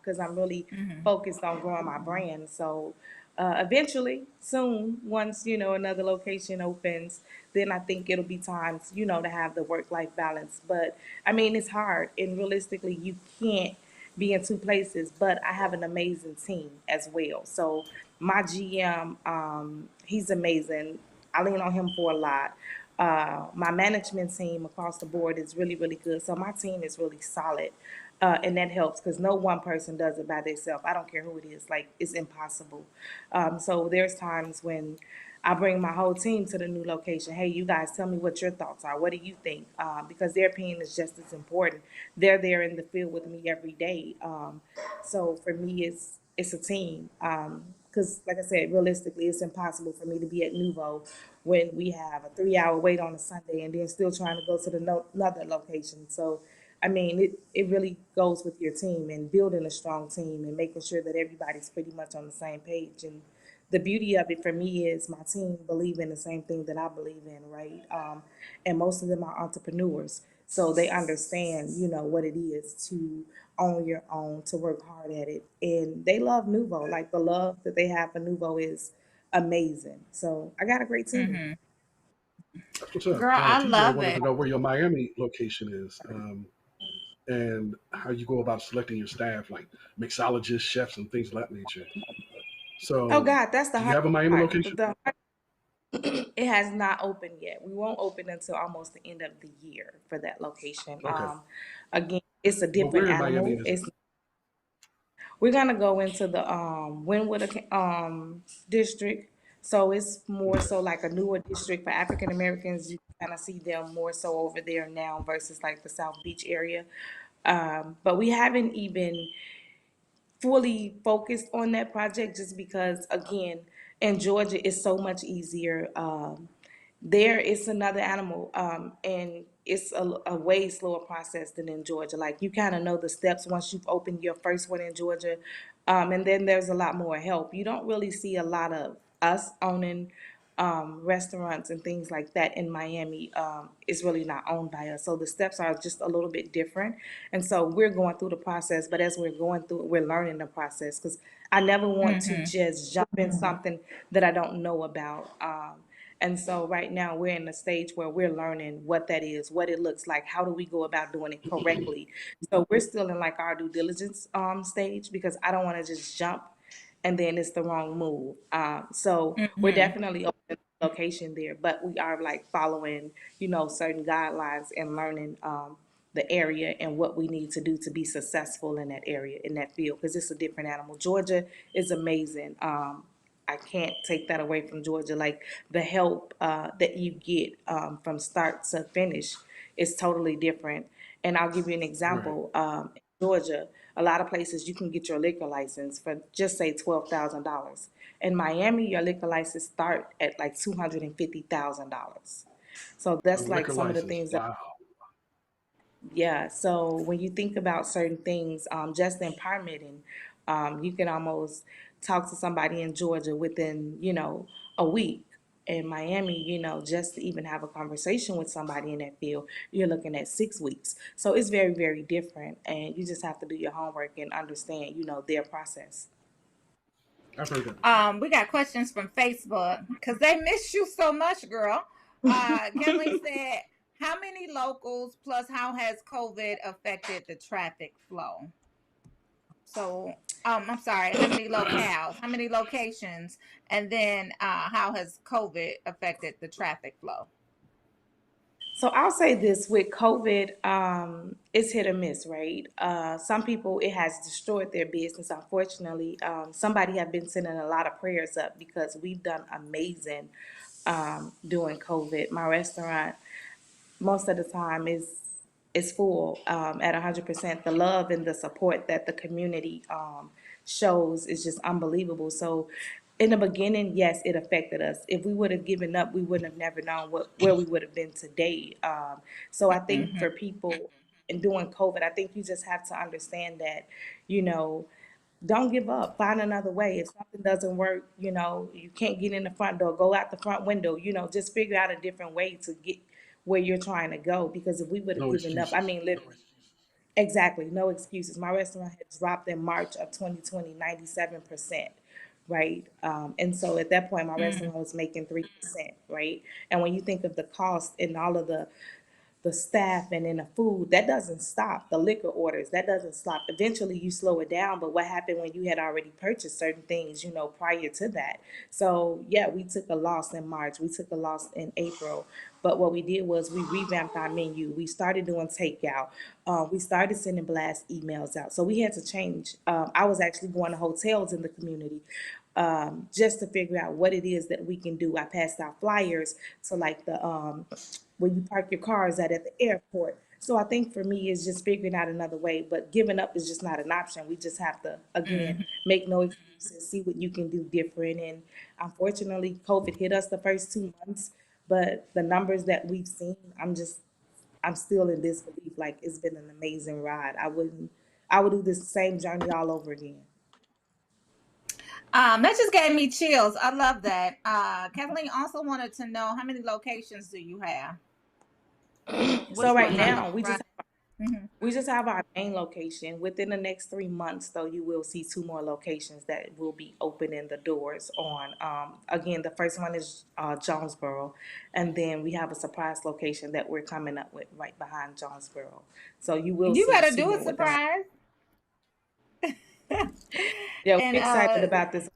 because I'm really Hmm. focused on growing my brand. So eventually, soon, once, another location opens, then I think it'll be time, to have the work-life balance. But I mean, it's hard and realistically, you can't be in two places, but I have an amazing team as well. So my GM, he's amazing. I lean on him for a lot. My management team across the board is really, really good. So my team is really solid. And that helps because no one person does it by themselves. I don't care who it is. Like, it's impossible. So there's times when I bring my whole team to the new location. Hey, you guys, tell me what your thoughts are. What do you think? Because their opinion is just as important. They're there in the field with me every day. So for me, it's a team. Because, like I said, realistically, it's impossible for me to be at Nouveau when we have a 3-hour wait on a Sunday and then still trying to go to the another location. So, I mean, it really goes with your team and building a strong team and making sure that everybody's pretty much on the same page. And the beauty of it for me is my team believe in the same thing that I believe in, right? And most of them are entrepreneurs, so they understand, what it is to own your own, to work hard at it, and they love Nouveau. Like the love that they have for Nouveau is amazing. So I got a great team. Hmm. That's what's up. Girl, I TJ love wanted it. to know where your Miami location is, and how you go about selecting your staff, like mixologists, chefs, and things of that nature. Oh So, God, that's the do you hard have a Miami part. location? It has not opened yet. We won't open until almost the end of the year for that location. Okay. Again, it's a But different where in Miami animal. is it? It's We're gonna go into the Wynwood district. So it's more Okay. so like a newer district for African Americans. You kind of see them more so over there now versus like the South Beach area. But we haven't even fully focused on that project just because, again, in Georgia, it's so much easier. There, it's another animal, and it's a way slower process than in Georgia. Like you kind of know the steps once you've opened your first one in Georgia, and then there's a lot more help. You don't really see a lot of us owning restaurants and things like that in Miami. It's really not owned by us, so the steps are just a little bit different. And so we're going through the process, but as we're going through it, we're learning the process because I never want to just jump in something that I don't know about. And so right now we're in a stage where we're learning what that is, what it looks like, how do we go about doing it correctly. So we're still in like our due diligence stage because I don't want to just jump and then it's the wrong move. So we're definitely open location there, but we are like following, certain guidelines and learning the area and what we need to do to be successful in that area, in that field, because it's a different animal. Georgia is amazing. I can't take that away from Georgia. Like the help that you get from start to finish is totally different. And I'll give you an Right. example. In Georgia, a lot of places you can get your liquor license for just say $12,000. In Miami, your liquor license start at like $250,000. So A that's like liquor some of the license. things that Wow. yeah, so when you think about certain things, just in permitting, you can almost talk to somebody in Georgia within, a week. In Miami, just to even have a conversation with somebody in that field, you're looking at 6 weeks. So it's very, very different, and you just have to do your homework and understand, their process. I've heard that before. We got questions from Facebook because they miss you so much, girl. Kathleen said, "How many locals plus how has COVID affected the traffic flow?" So, I'm sorry. How many locales? How many locations? And then, how has COVID affected the traffic flow? So I'll say this with COVID, it's hit or miss, right? Some people, it has destroyed their business. Unfortunately, somebody have been sending a lot of prayers up because we've done amazing during COVID. My restaurant, most of the time, is full at 100%. The love and the support that the community shows is just unbelievable. So in the beginning, yes, it affected us. If we would have given up, we wouldn't have never known where we would have been today. So I think Mm-hmm. for people and during COVID, I think you just have to understand that, you know, don't give up. Find another way. If something doesn't work, you can't get in the front door, go out the front window, just figure out a different way to get where you're trying to go. Because if we would have No given up, I excuses. mean, literally, exactly, no excuses. My restaurant had dropped in March of 2020, 97%, right? And so at that point, my restaurant was making 3%, right? And when you think of the cost and all of the staff and then the food, that doesn't stop. The liquor orders, that doesn't stop. Eventually you slow it down, but what happened when you had already purchased certain things, prior to that? So yeah, we took a loss in March, we took a loss in April, but what we did was we revamped our menu. We started doing takeout. We started sending blast emails out. So we had to change. I was actually going to hotels in the community just to figure out what it is that we can do. I passed out flyers to like the where you park your cars at the airport. So I think for me, it's just figuring out another way. But giving up is just not an option. We just have to, again, Mm-hmm. make no excuses, see what you can do different. And unfortunately, COVID hit us the first 2 months. But the numbers that we've seen, I'm still in disbelief. Like it's been an amazing ride. I would do this same journey all over again. That just gave me chills. I love that. Kathleen also wanted to know how many locations do you have? So Which right ones are now, right? Mm-hmm. we just have our main location. Within the next 3 months, though, you will see two more locations that will be opening the doors on. Again, the first one is Jonesboro, and then we have a surprise location that we're coming up with right behind Jonesboro. So you will You see better two do a more within. surprise. Yeah, And we're excited about this.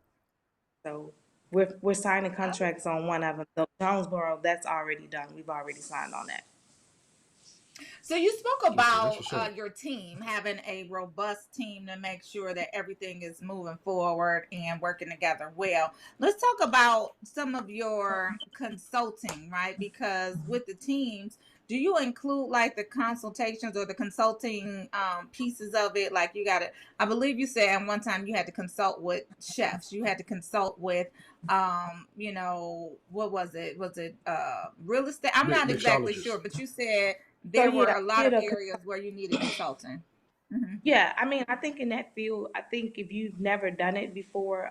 So we're signing contracts on one of them. So Jonesboro, that's already done. We've already signed on that. So you spoke Okay, that's about what's up. your team having a robust team to make sure that everything is moving forward and working together well. Let's talk about some of your consulting, right? Because with the teams, do you include like the consultations or the consulting pieces of it? Like you got to, I believe you said one time you had to consult with chefs, you had to consult with what was it, real estate? I'm not exactly Mixologist. sure, but you said So there were yeah, a I lot did of a areas where you needed consulting. Yeah, I mean, I think in that field, I think if you've never done it before,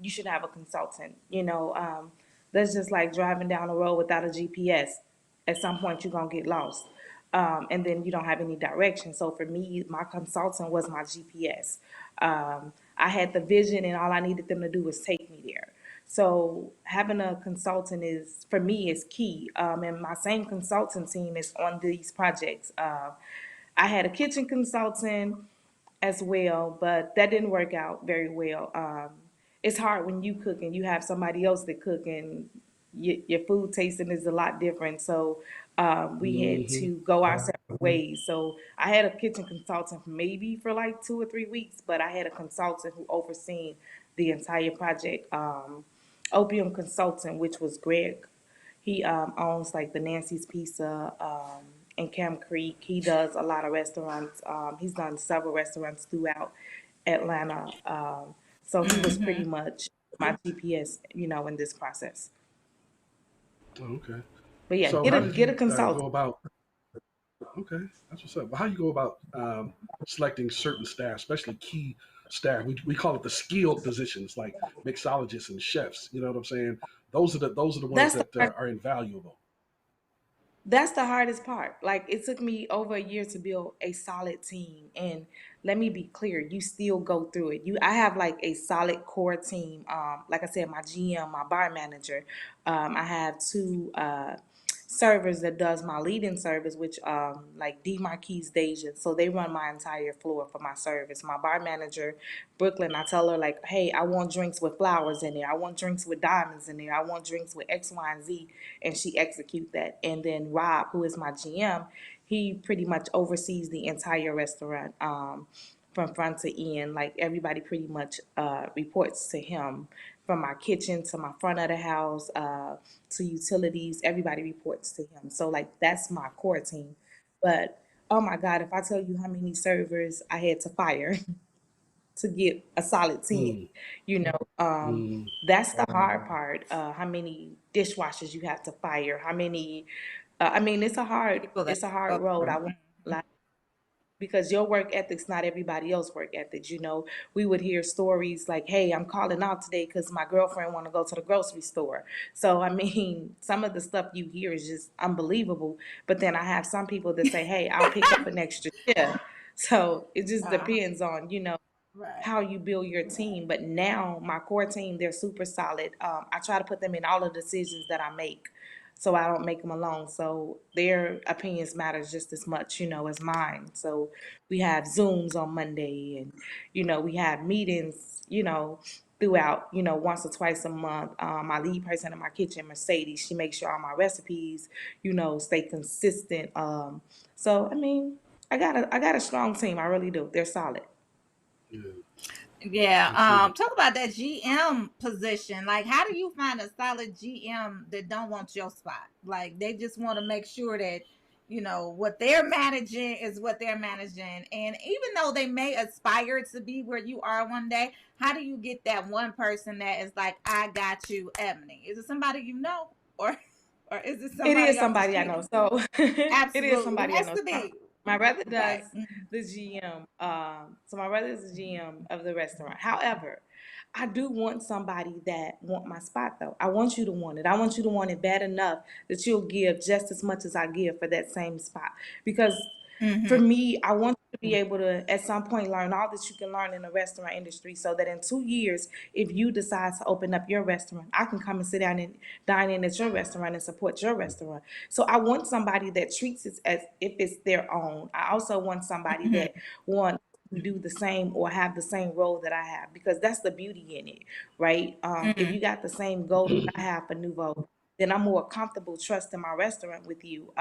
you should have a consultant. That's just like driving down the road without a GPS. At some point, you're gonna get lost, and then you don't have any direction. So for me, my consultant was my GPS. I had the vision, and all I needed them to do was take me there. So having a consultant is, for me, is key. And my same consultant team is on these projects. I had a kitchen consultant as well, but that didn't work out very well. It's hard when you cook and you have somebody else that cook, and your food tasting is a lot different. So we had Mm-hmm. to go our separate ways. So I had a kitchen consultant maybe for like 2 or 3 weeks, but I had a consultant who overseen the entire project. Opium Consultant, which was Greg. He owns like the Nancy's Pizza in Camp Creek. He does a lot of restaurants. He's done several restaurants throughout Atlanta. So he was pretty much my GPS, in this process. Oh, okay. But yeah, So get how a did get a you consultant. go about? Okay, that's what's up. How you go about selecting certain staff, especially key staff? We call it the skilled positions, like mixologists and chefs. You know what I'm saying? Those are the ones That's the that part. are invaluable. That's the hardest part. Like it took me over a year to build a solid team. And let me be clear, you still go through it. I have like a solid core team. Like I said, my GM, my bar manager. I have two servers that does my leading service, which like D Marquise Deja. So they run my entire floor for my service. My bar manager, Brooklyn, I tell her like, hey, I want drinks with flowers in there. I want drinks with diamonds in there. I want drinks with X, Y, and Z, and she execute that. And then Rob, who is my GM, he pretty much oversees the entire restaurant. From front to end, like everybody pretty much reports to him, from my kitchen to my front of the house, to utilities, everybody reports to him. So like that's my core team. But oh my God, if I tell you how many servers I had to fire to get a solid team, Mm, you know, mm, that's the hard part. How many dishwashers you have to fire? How many? I mean, People that it's a hard road. I won't Mhm. lie, because your work ethics not everybody else work ethics. We would hear stories like, hey, I'm calling out today because my girlfriend want to go to the grocery store. So I mean, some of the stuff you hear is just unbelievable. But then I have some people that say, hey, I'll pick up an extra shift. So it just Uh, depends on right. how you build your team. But now my core team, they're super solid. I try to put them in all the decisions that I make, so I don't make them alone. So their opinions matters just as much, as mine. So we have Zooms on Monday, and we have meetings, throughout, once or twice a month. My lead person in my kitchen, Mercedes, she makes sure all my recipes, stay consistent. So I mean, I got a strong team. I really do. They're solid. yeah, Yeah. I see. Talk about that GM position. Like, how do you find a solid GM that don't want your spot? Like, they just want to make sure that what they're managing is what they're managing. And even though they may aspire to be where you are one day, how do you get that one person that is like, I got you, Ebony? Is it somebody you know, or or is it It is somebody off the somebody I street? know. So it is Absolutely, it somebody I has know. to So be my brother does right. Mhm. the GM. So my brother is the GM of the restaurant. However, I do want somebody that want my spot though. I want you to want it. I want you to want it bad enough that you'll give just as much as I give for that same spot. Because for Mhm. me, I want you to be able to, at some point, learn all that you can learn in the restaurant industry, so that in 2 years, if you decide to open up your restaurant, I can come and sit down and dine in at your restaurant and support your restaurant. So I want somebody that treats it as if it's their own. I also want somebody Mhm. that wants to do the same or have the same role that I have, because that's the beauty in it, right? If you got the same goal that I have for Nouveau, then I'm more comfortable trusting my restaurant with you.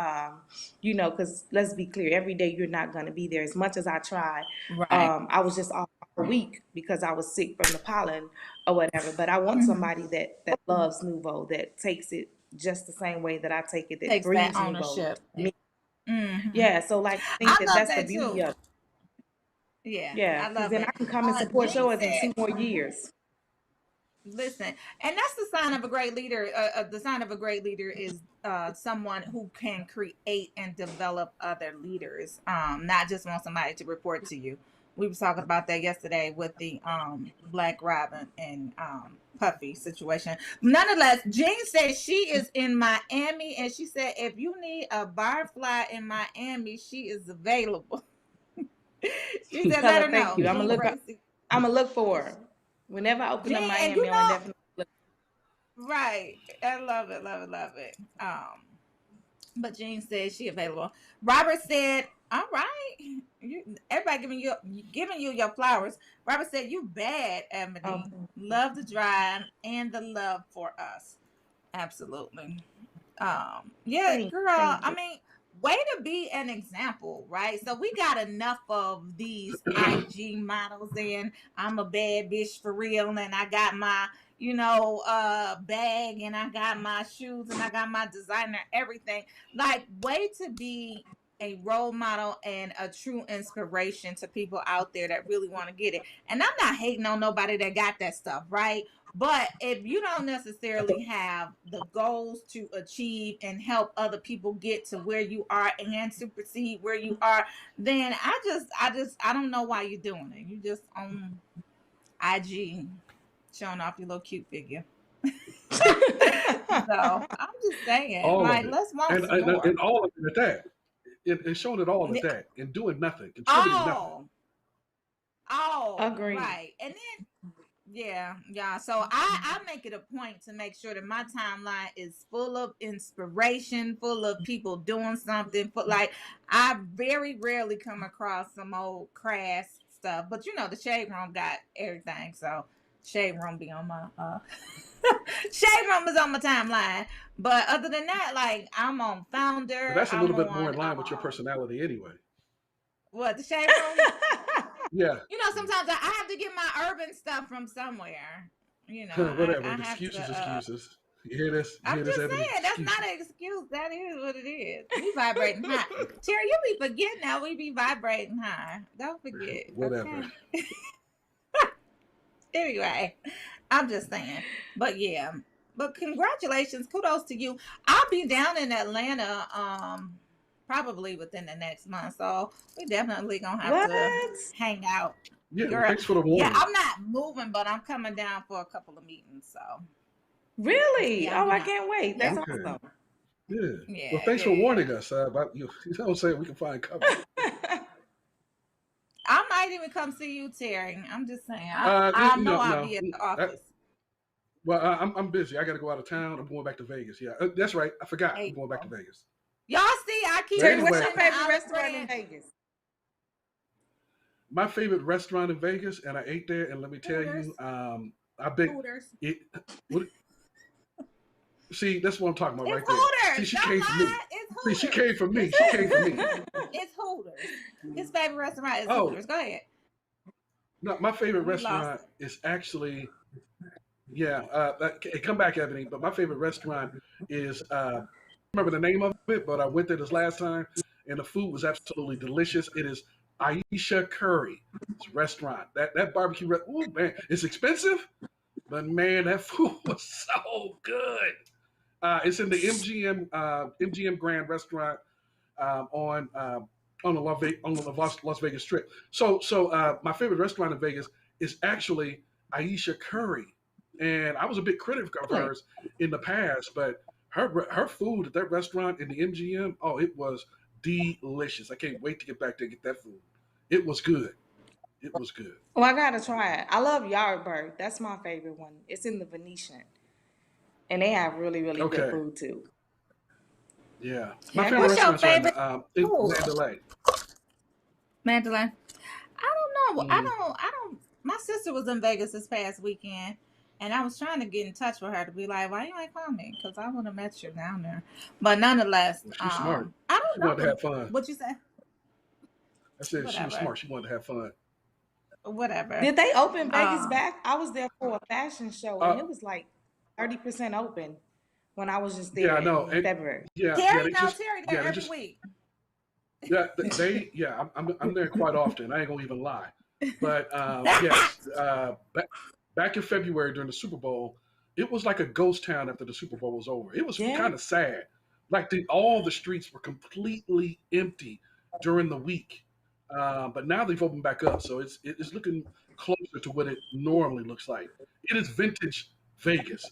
You know, because let's be clear, every day you're not going to be there. As much as I try, Right. I was just off a week because I was sick from the pollen or whatever. But I want somebody that loves Nouveau, that takes it just the same way that I take it, that Takes that breathes Nouveau. ownership. Yeah, so like I think I that love that's the that beauty too. of it. Yeah, Yeah, I because love then it. I can come and support Jean yours in said, 2 more years. listen, and that's the sign of a great leader. The sign of a great leader is someone who can create and develop other leaders, not just want somebody to report to you. We were talking about that yesterday with the Black Robin and Puffy situation. Nonetheless, Jean said she is in Miami, and she said if you need a barfly in Miami, she is available. She said, Tell let her her thank know. you. Jean Gracie. I'm gonna look for her. Whenever I open up Jean, and you Miami, I'm gonna know, definitely look. right. I love it, love it, love it. But Jean said she available. Robert said, all right. Everybody giving you your flowers. Robert said, you bad, Ebony. Love the drive and the love for us. Absolutely. Yeah, girl, I mean, way to be an example, right? So we got enough of these IG models, and I'm a bad bitch for real, and I got my bag, and I got my shoes, and I got my designer, everything. Like, way to be a role model and a true inspiration to people out there that really want to get it. And I'm not hating on nobody that got that stuff, right? But if you don't necessarily have the goals to achieve and help other people get to where you are and supersede where you are, then I don't know why you're doing it. You just on IG showing off your little cute figure. So I'm just saying, All like, of it. let's want some more. And all of it at that. It's showing it all at that and doing nothing, contributing nothing. Agreed. Right. And then yeah. So I make it a point to make sure that my timeline is full of inspiration, full of people doing something. Like, I very rarely come across some old crass stuff, but the Shade Room got everything. So Shade Room be on my Shade Room is on my timeline. But other than that, like, I'm on Founder. But that's a little bit more on, in line with your personality anyway. What, the Shade Room? Yeah. Sometimes I have to get my urban stuff from somewhere. Whatever. I Excuses. You hear this? I'm just Ebony? saying, that's not an excuse. That is what it is. We vibrating high. Terry, you be forgetting now we be vibrating high. Don't forget. Whatever. Okay? Anyway, I'm just saying. But yeah. But congratulations. Kudos to you. I'll be down in Atlanta probably within the next month. So we definitely gonna have to hang out. Yeah, Girl, thanks for the warning. Yeah, I'm not moving, but I'm coming down for a couple of meetings. So really? Yeah, I can't wait. That's Okay. awesome. Yeah. Well, thanks for warning us about you. You know what I'm saying? We can find cover. I might even come see you, Terry. I'm just saying. I know I'll be at the office. Well, I'm busy. I got to go out of town. I'm going back to Vegas. Yeah, that's right. I forgot. I'm going back to Vegas. Y'all see, I keep. Terry, what's your favorite restaurant in Vegas? My favorite restaurant in Vegas, and I ate there, and let me tell you, I bet it. See, that's what I'm talking about right there. See, she came for me. See, she came for me. She came for me. It's Hooters. His favorite restaurant is Hooters. Go ahead. No, my favorite restaurant is actually, come back, Ebony. But my favorite restaurant is, I remember the name of it, but I went there this last time, and the food was absolutely delicious. It is Aisha Curry restaurant. That barbecue, oh man, it's expensive, but man, that food was so good. It's in the MGM Grand Restaurant on the Las Vegas Strip. So my favorite restaurant in Vegas is actually Aisha Curry, and I was a big critic of hers in the past, but her food at that restaurant in the MGM, it was delicious. I can't wait to get back there and get that food. It was good. It was good. Well, I gotta try it. I love Yardbird. That's my favorite one. It's in the Venetian, and they have really, really good food too. Yeah, my favorite restaurant is Mandalay. Mandalay. I don't know. don't. My sister was in Vegas this past weekend, and I was trying to get in touch with her to be like, why you ain't call me? Because I would have met you down there. But nonetheless, She's smart. I She don't know. wanted to have fun. What you say? I said Whatever. she was smart. She wanted to have fun. Whatever. Did they open Vegas back? I was there for a fashion show, and it was like 30% open when I was just there in February. Terry there every week. Yeah, I'm there quite often. I ain't gonna even lie. But yes, back in February during the Super Bowl, it was like a ghost town after the Super Bowl was over. It was kind of sad. Like all the streets were completely empty during the week. But now they've opened back up, so it's looking closer to what it normally looks like. It is vintage Vegas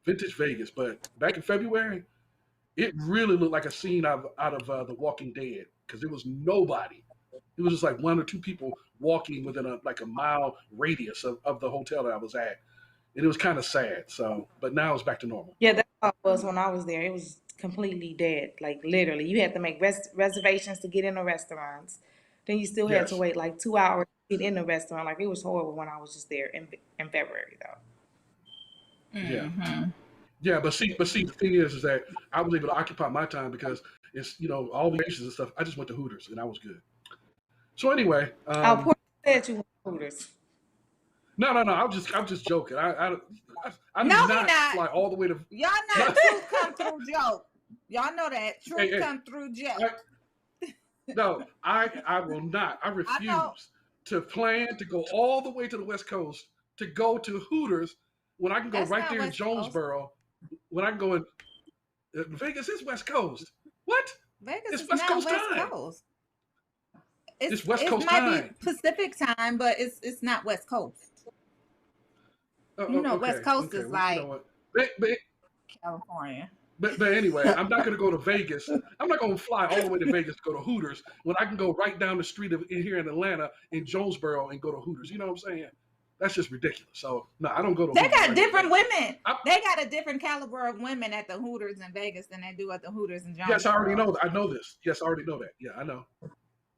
vintage Vegas. But back in February, it really looked like a scene out of The Walking Dead because there was nobody. It was just like one or two people walking within a mile radius of the hotel that I was at, and it was kind of sad. So, but now it's back to normal. Yeah, that's how it was when I was there. It was completely dead. Like literally, you had to make reservations to get in the restaurants. Then you still had to wait like 2 hours to get in the restaurant. Like it was horrible when I was just there in February though. Mm-hmm. Yeah, but see, the thing is that I was able to occupy my time because it's all the races and stuff. I just went to Hooters and I was good. So anyway, Portia said you went to Hooters. No. I'm just joking. I did not fly all the way to. Y'all know truth come through joke. Y'all know that truth come through joke. No, I will not. I refuse to plan to go all the way to the West Coast to go to Hooters when I can go right there in Jonesboro. When I can go in Vegas is West Coast. What? Vegas is West Coast time. It's West Coast time. It might be Pacific time, but it's not West Coast. West Coast is like California. But anyway, I'm not going to go to Vegas. I'm not going to fly all the way to Vegas to go to Hooters when I can go right down the street here in Atlanta in Jonesboro and go to Hooters. You know what I'm saying? That's just ridiculous. So no, I don't go to. They got different women. They got a different caliber of women at the Hooters in Vegas than they do at the Hooters in Jonesboro. Yes, I already know. I know this. Yes, I already know that. Yeah, I know.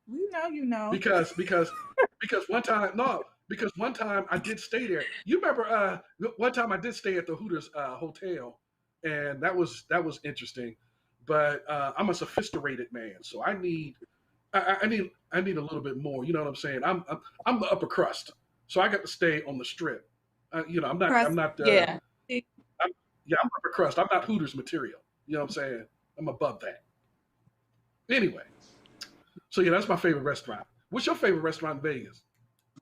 You know. Because one time I did stay there. You remember one time I did stay at the Hooters hotel, and that was interesting. But I'm a sophisticated man, so I need a little bit more. You know what I'm saying? I'm the upper crust, so I got to stay on the strip. I'm not. Crust. I'm not. Yeah. I'm upper crust. I'm not Hooters material. You know what I'm saying? I'm above that. Anyway. So yeah, that's my favorite restaurant. What's your favorite restaurant in Vegas?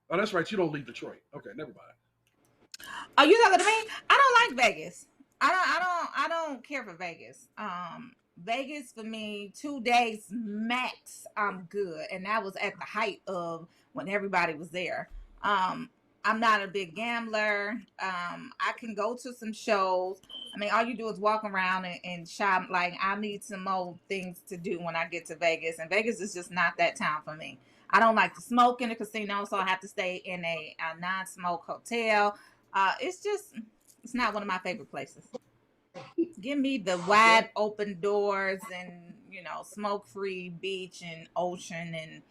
Oh, that's right. You don't leave Detroit. Okay, never mind. Are you talking to me? I don't like Vegas. I don't care for Vegas. Vegas for me, 2 days max, I'm good. And that was at the height of when everybody was there. I'm not a big gambler. I can go to some shows. I mean, all you do is walk around and shop. Like, I need some more things to do when I get to Vegas. And Vegas is just not that town for me. I don't like to smoke in the casino, so I have to stay in a non-smoke hotel. It's not one of my favorite places. Give me the wide open doors and, smoke-free beach and ocean, and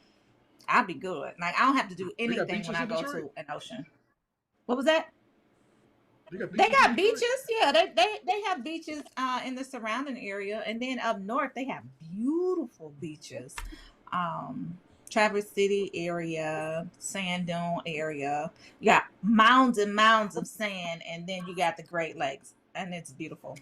I'll be good. Like, I don't have to do anything when I go to an ocean. What was that? They got beaches. Yeah, they have beaches in the surrounding area, and then up north they have beautiful beaches. Traverse City area, Sand Dune area. You got mounds and mounds of sand, and then you got the Great Lakes, and it's beautiful.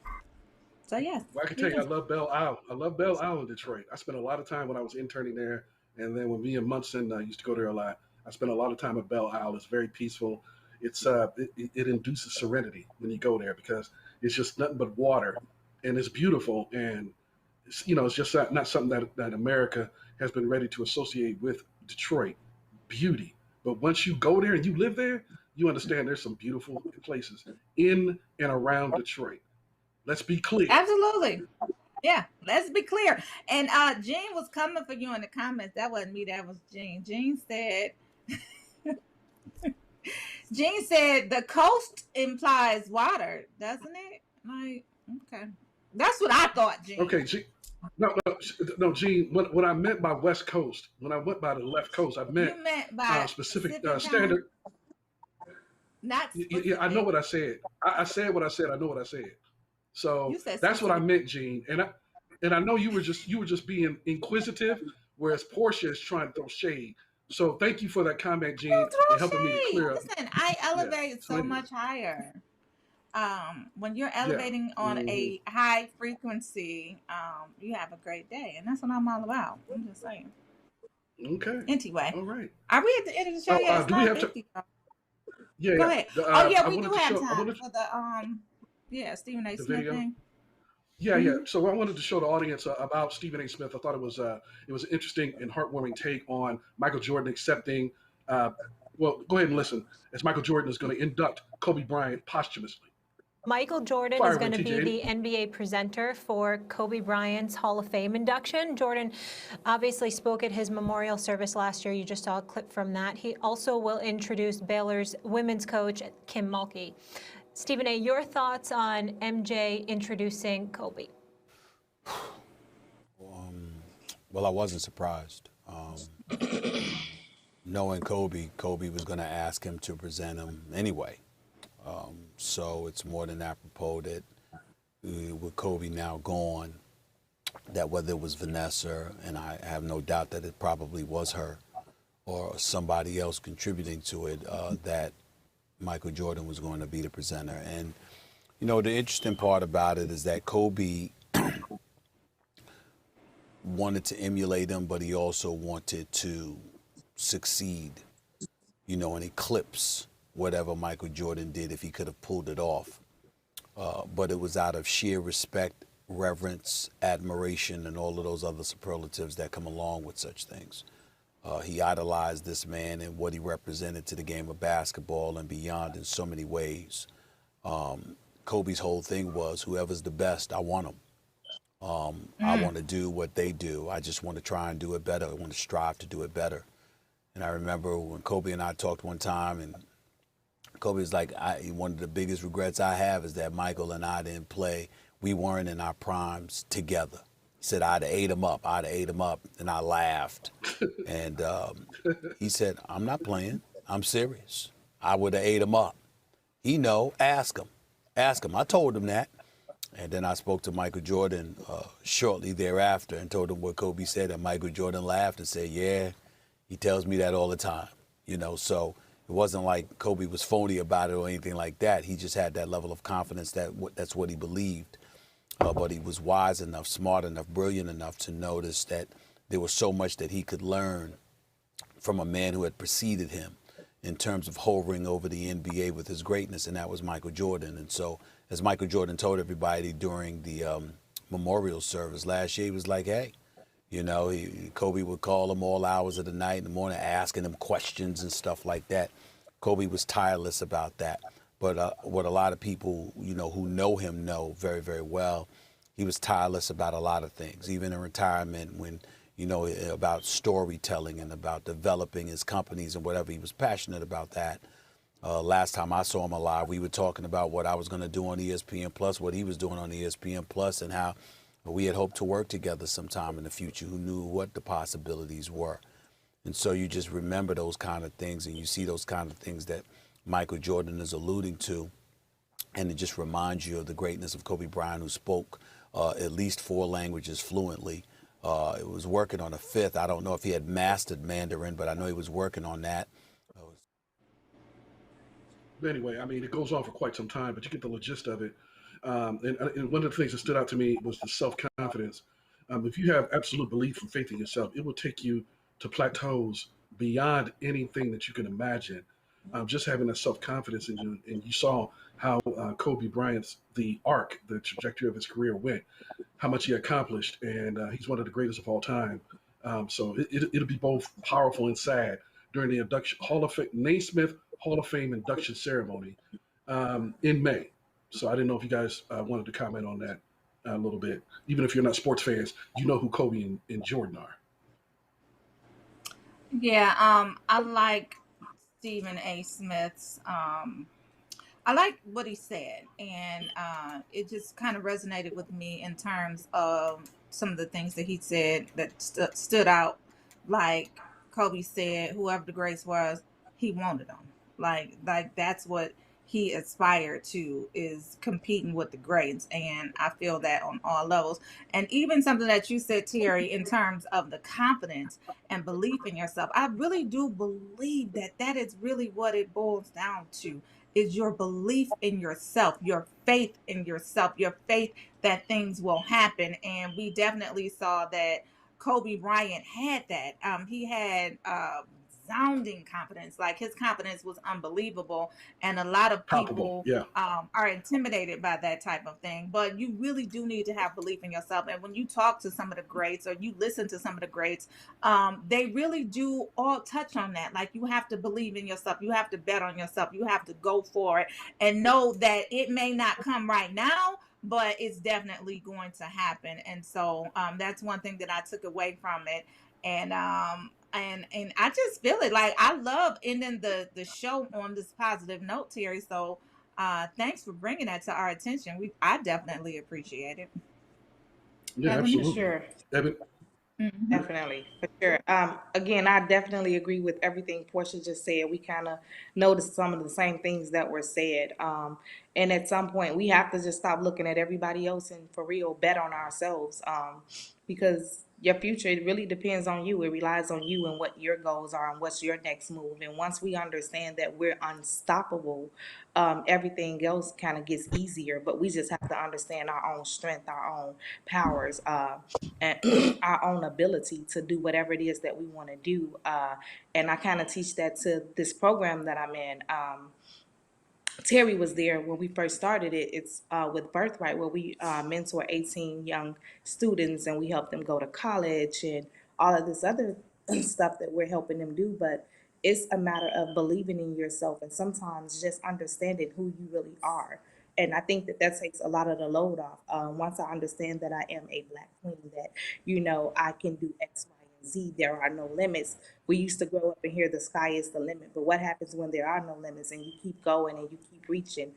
So yeah. Well, I can tell you, I love Belle Isle. I love Belle Isle in Detroit. I spent a lot of time when I was interning there, and then when me and Munson used to go there a lot. I spent a lot of time at Belle Isle. It's very peaceful. It's it induces serenity when you go there because it's just nothing but water, and it's beautiful, and it's just not something that America has been ready to associate with Detroit beauty. But once you go there and you live there, you understand there's some beautiful places in and around Detroit. Let's be clear. Absolutely. Yeah, let's be clear. And Jean was coming for you in the comments. That wasn't me. That was Jean. Jean said the coast implies water, doesn't it? Like, okay. That's what I thought, Gene. Okay, no, Gene. What I meant by West Coast, when I went by the left coast, I meant, by specific time? standard. Not specific. Yeah, I know what I said. I said what I said. I know what I said. So that's what I meant, Gene. And I know you were just being inquisitive, whereas Portia is trying to throw shade. So thank you for that comment, Gene, and helping me to clear up. Listen, I elevate so much higher. When you're elevating on a high frequency, you have a great day, and that's what I'm all about. I'm just saying. Okay. Anyway, all right. Are we at the end of the show yet? Do we have to? Yeah. Go ahead. We do have time for the Stephen A. Smith thing. Yeah. So I wanted to show the audience about Stephen A. Smith. I thought it was an interesting and heartwarming take on Michael Jordan accepting. Well, go ahead and listen, as Michael Jordan is going to induct Kobe Bryant posthumously. Michael Jordan is going to be the NBA presenter for Kobe Bryant's Hall of Fame induction. Jordan obviously spoke at his memorial service last year. You just saw a clip from that. He also will introduce Baylor's women's coach, Kim Mulkey. Stephen A., your thoughts on MJ introducing Kobe? Well, I wasn't surprised. Knowing Kobe was going to ask him to present him anyway. So it's more than apropos that with Kobe now gone, that whether it was Vanessa, and I have no doubt that it probably was her, or somebody else contributing to it, that Michael Jordan was going to be the presenter. And, you know, the interesting part about it is that Kobe wanted to emulate him, but he also wanted to succeed, you know, and eclipse whatever Michael Jordan did if he could have pulled it off. But it was out of sheer respect, reverence, admiration, and all of those other superlatives that come along with such things. He idolized this man and what he represented to the game of basketball and beyond in so many ways. Kobe's whole thing was, whoever's the best, I want them. I want to do what they do. I just want to try and do it better. I want to strive to do it better. And I remember when Kobe and I talked one time, and Kobe was like, one of the biggest regrets I have is that Michael and I didn't play. We weren't in our primes together. He said, I'd have ate him up. And I laughed. And he said, I'm not playing. I'm serious. I would have ate him up. He know, ask him. I told him that. And then I spoke to Michael Jordan shortly thereafter and told him what Kobe said. And Michael Jordan laughed and said, yeah, he tells me that all the time. You know, so it wasn't like Kobe was phony about it or anything like that. He just had that level of confidence that that's what he believed. But he was wise enough, smart enough, brilliant enough to notice that there was so much that he could learn from a man who had preceded him in terms of hovering over the NBA with his greatness, and that was Michael Jordan. And so, as Michael Jordan told everybody during the memorial service last year, he was like, hey, you know, Kobe would call him all hours of the night in the morning, asking him questions and stuff like that. Kobe was tireless about that. But what a lot of people, you know, who know him know very, very well, he was tireless about a lot of things, even in retirement when, you know, about storytelling and about developing his companies and whatever. He was passionate about that. Last time I saw him alive, we were talking about what I was going to do on ESPN Plus, what he was doing on ESPN Plus, and how we had hoped to work together sometime in the future, who knew what the possibilities were. And so you just remember those kind of things, and you see those kind of things that Michael Jordan is alluding to, and it just reminds you of the greatness of Kobe Bryant, who spoke at least 4 languages fluently. It was working on a 5th. I don't know if he had mastered Mandarin, but I know he was working on that. Anyway, I mean, it goes on for quite some time, but you get the gist of it. And one of the things that stood out to me was the self-confidence. If you have absolute belief and faith in yourself, it will take you to plateaus beyond anything that you can imagine. Just having that self-confidence in you, and you saw how Kobe Bryant's, the trajectory of his career went, how much he accomplished, and he's one of the greatest of all time. So it'll be both powerful and sad during the induction Naismith Hall of Fame induction ceremony in May. So I didn't know if you guys wanted to comment on that a little bit. Even if you're not sports fans, you know who Kobe and Jordan are. Yeah, I like Stephen A. Smith's I like what he said, and it just kind of resonated with me in terms of some of the things that he said that stood out. Like Kobe said, whoever the grace was, he wanted them. Like that's what he aspired to, is competing with the greats, and I feel that on all levels. And even something that you said, Terry, in terms of the confidence and belief in yourself, I really do believe that that is really what it boils down to, is your belief in yourself, your faith in yourself, your faith that things will happen. And we definitely saw that Kobe Bryant had that. He had sounding confidence. Like, his confidence was unbelievable, and a lot of Palpable. people Yeah. are intimidated by that type of thing. But you really do need to have belief in yourself. And when you talk to some of the greats, or you listen to some of the greats, they really do all touch on that. Like, you have to believe in yourself, you have to bet on yourself, you have to go for it, and know that it may not come right now, but it's definitely going to happen. And so that's one thing that I took away from it. And I just feel it. Like, I love ending the show on this positive note, Terry. So thanks for bringing that to our attention. I definitely appreciate it. Yeah, For absolutely. sure. Evan? Definitely, for sure. Again, I definitely agree with everything Portia just said. We kind of noticed some of the same things that were said. And at some point, we have to just stop looking at everybody else and for real bet on ourselves. Because your future, it really depends on you. It relies on you and what your goals are and what's your next move. And once we understand that we're unstoppable, everything else kind of gets easier. But we just have to understand our own strength, our own powers, and our own ability to do whatever it is that we want to do. And I kind of teach that to this program that I'm in. Terry was there when we first started it. It's with Birthright, where we mentor 18 young students, and we help them go to college and all of this other stuff that we're helping them do. But it's a matter of believing in yourself, and sometimes just understanding who you really are. And I think that that takes a lot of the load off. Once I understand that I am a Black queen, that, I can do X, Y, and Z. There are no limits. We used to grow up and hear the sky is the limit, but what happens when there are no limits and you keep going and you keep reaching?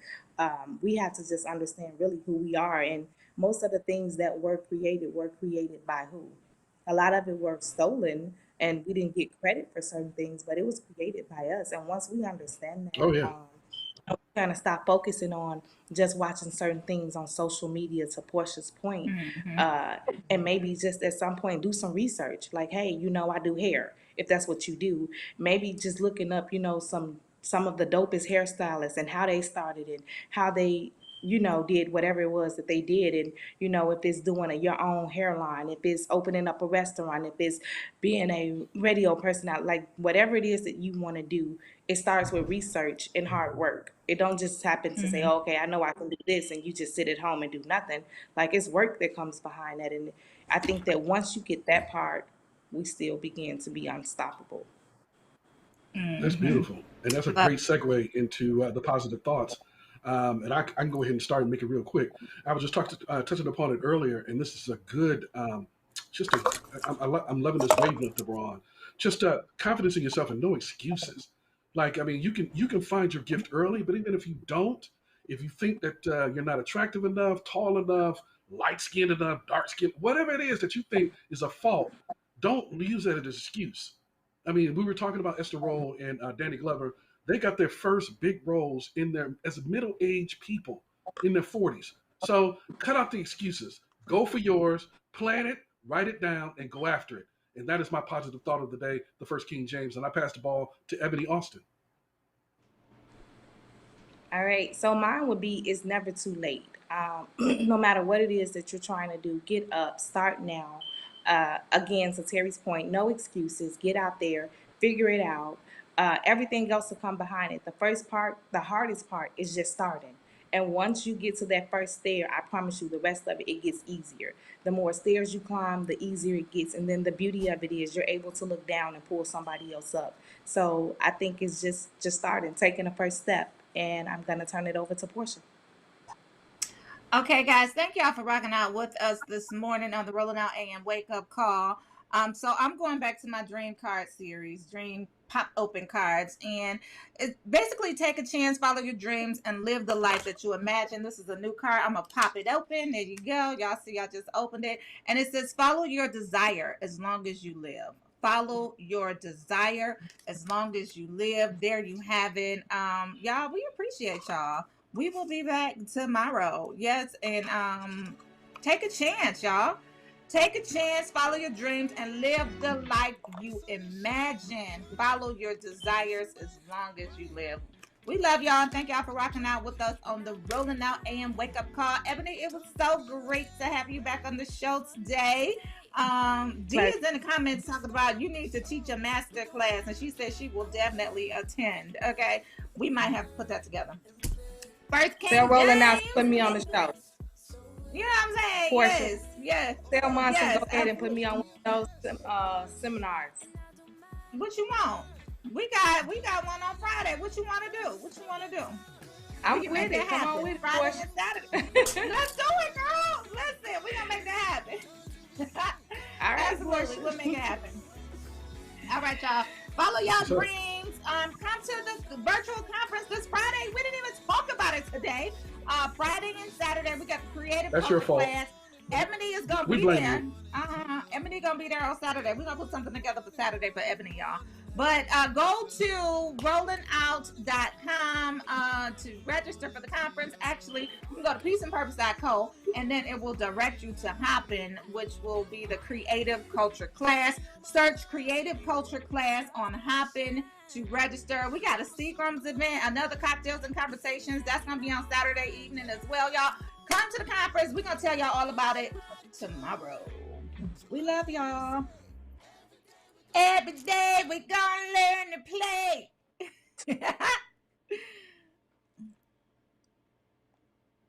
We have to just understand really who we are, and most of the things that were created by who? A lot of it were stolen, and we didn't get credit for certain things, but it was created by us. And once we understand that, Oh, yeah. kind of stop focusing on just watching certain things on social media, to Portia's point, and maybe just at some point do some research. Like, hey, I do hair. If that's what you do, maybe just looking up, some of the dopest hairstylists and how they started and how they did whatever it was that they did. And, if it's doing your own hairline, if it's opening up a restaurant, if it's being a radio personality, like whatever it is that you want to do, it starts with research and hard work. It don't just happen to say, oh, okay, I know I can do this, and you just sit at home and do nothing. Like, it's work that comes behind that. And I think that once you get that part, we still begin to be unstoppable. That's beautiful. And that's a great segue into the positive thoughts. And I can go ahead and start and make it real quick. I was just touching upon it earlier, and this is a good, I'm loving this wavelength that we're on. Just confidence in yourself and no excuses. Like, I mean, you can find your gift early, but even if you don't, if you think that you're not attractive enough, tall enough, light-skinned enough, dark-skinned, whatever it is that you think is a fault, don't use that as an excuse. I mean, we were talking about Esther Roll and Danny Glover. They got their first big roles as middle-aged people in their 40s. So cut out the excuses. Go for yours. Plan it. Write it down, and go after it. And that is my positive thought of the day, the first King James. And I pass the ball to Ebony Austin. All right. So mine would be, it's never too late. No matter what it is that you're trying to do, get up, start now. Again, to Terry's point, no excuses. Get out there, figure it out. Everything else will come behind it. The first part, the hardest part, is just starting. And once you get to that first stair, I promise you, the rest of it, it gets easier. The more stairs you climb, the easier it gets. And then the beauty of it is you're able to look down and pull somebody else up. So I think it's just starting, taking the first step. And I'm going to turn it over to Portia. Okay, guys, thank y'all for rocking out with us this morning on the Rolling Out AM Wake Up Call. So I'm going back to my Dream Card series, Dream pop open cards, and it basically take a chance, follow your dreams, and live the life that you imagine. This is a new card. I'm gonna pop it open. There you go. Y'all see, I just opened it, and it says follow your desire as long as you live. Follow your desire as long as you live. There you have it. Y'all, we appreciate y'all. We will be back tomorrow. Yes, and take a chance, y'all. Take a chance, follow your dreams, and live the life you imagine. Follow your desires as long as you live. We love y'all, and thank y'all for rocking out with us on the Rolling Out AM Wake Up Call. Ebony, it was so great to have you back on the show today. Dee is in the comments talking about you need to teach a master class, and she said she will definitely attend. Okay, we might have to put that together. First, they're rolling out. Put me on the show. You know what I'm saying? Portia. Yes. Tell Monson go ahead and put me on one of those seminars. What you want? We got one on Friday. What you want to do? I'm with it. Come on with it, Friday and Saturday. Let's do it, girl. Listen, we're gonna make that happen. All right, absolutely, we'll make it happen. All right, y'all. Follow y'all dreams. Come to the virtual conference this Friday. We didn't even talk about it today. Friday and Saturday, we got the creative class. Ebony is gonna be there. Ebony gonna be there on Saturday. We're gonna put something together for Saturday for Ebony, y'all. But go to rollingout.com to register for the conference. Actually, you can go to peaceandpurpose.co, and then it will direct you to Hoppin', which will be the creative culture class. Search creative culture class on Hoppin' to register. We got a Seagram's event, another cocktails and conversations. That's gonna be on Saturday evening as well, y'all. Come to the conference. We're gonna tell y'all all about it tomorrow. We love y'all. Every day we're gonna learn to play.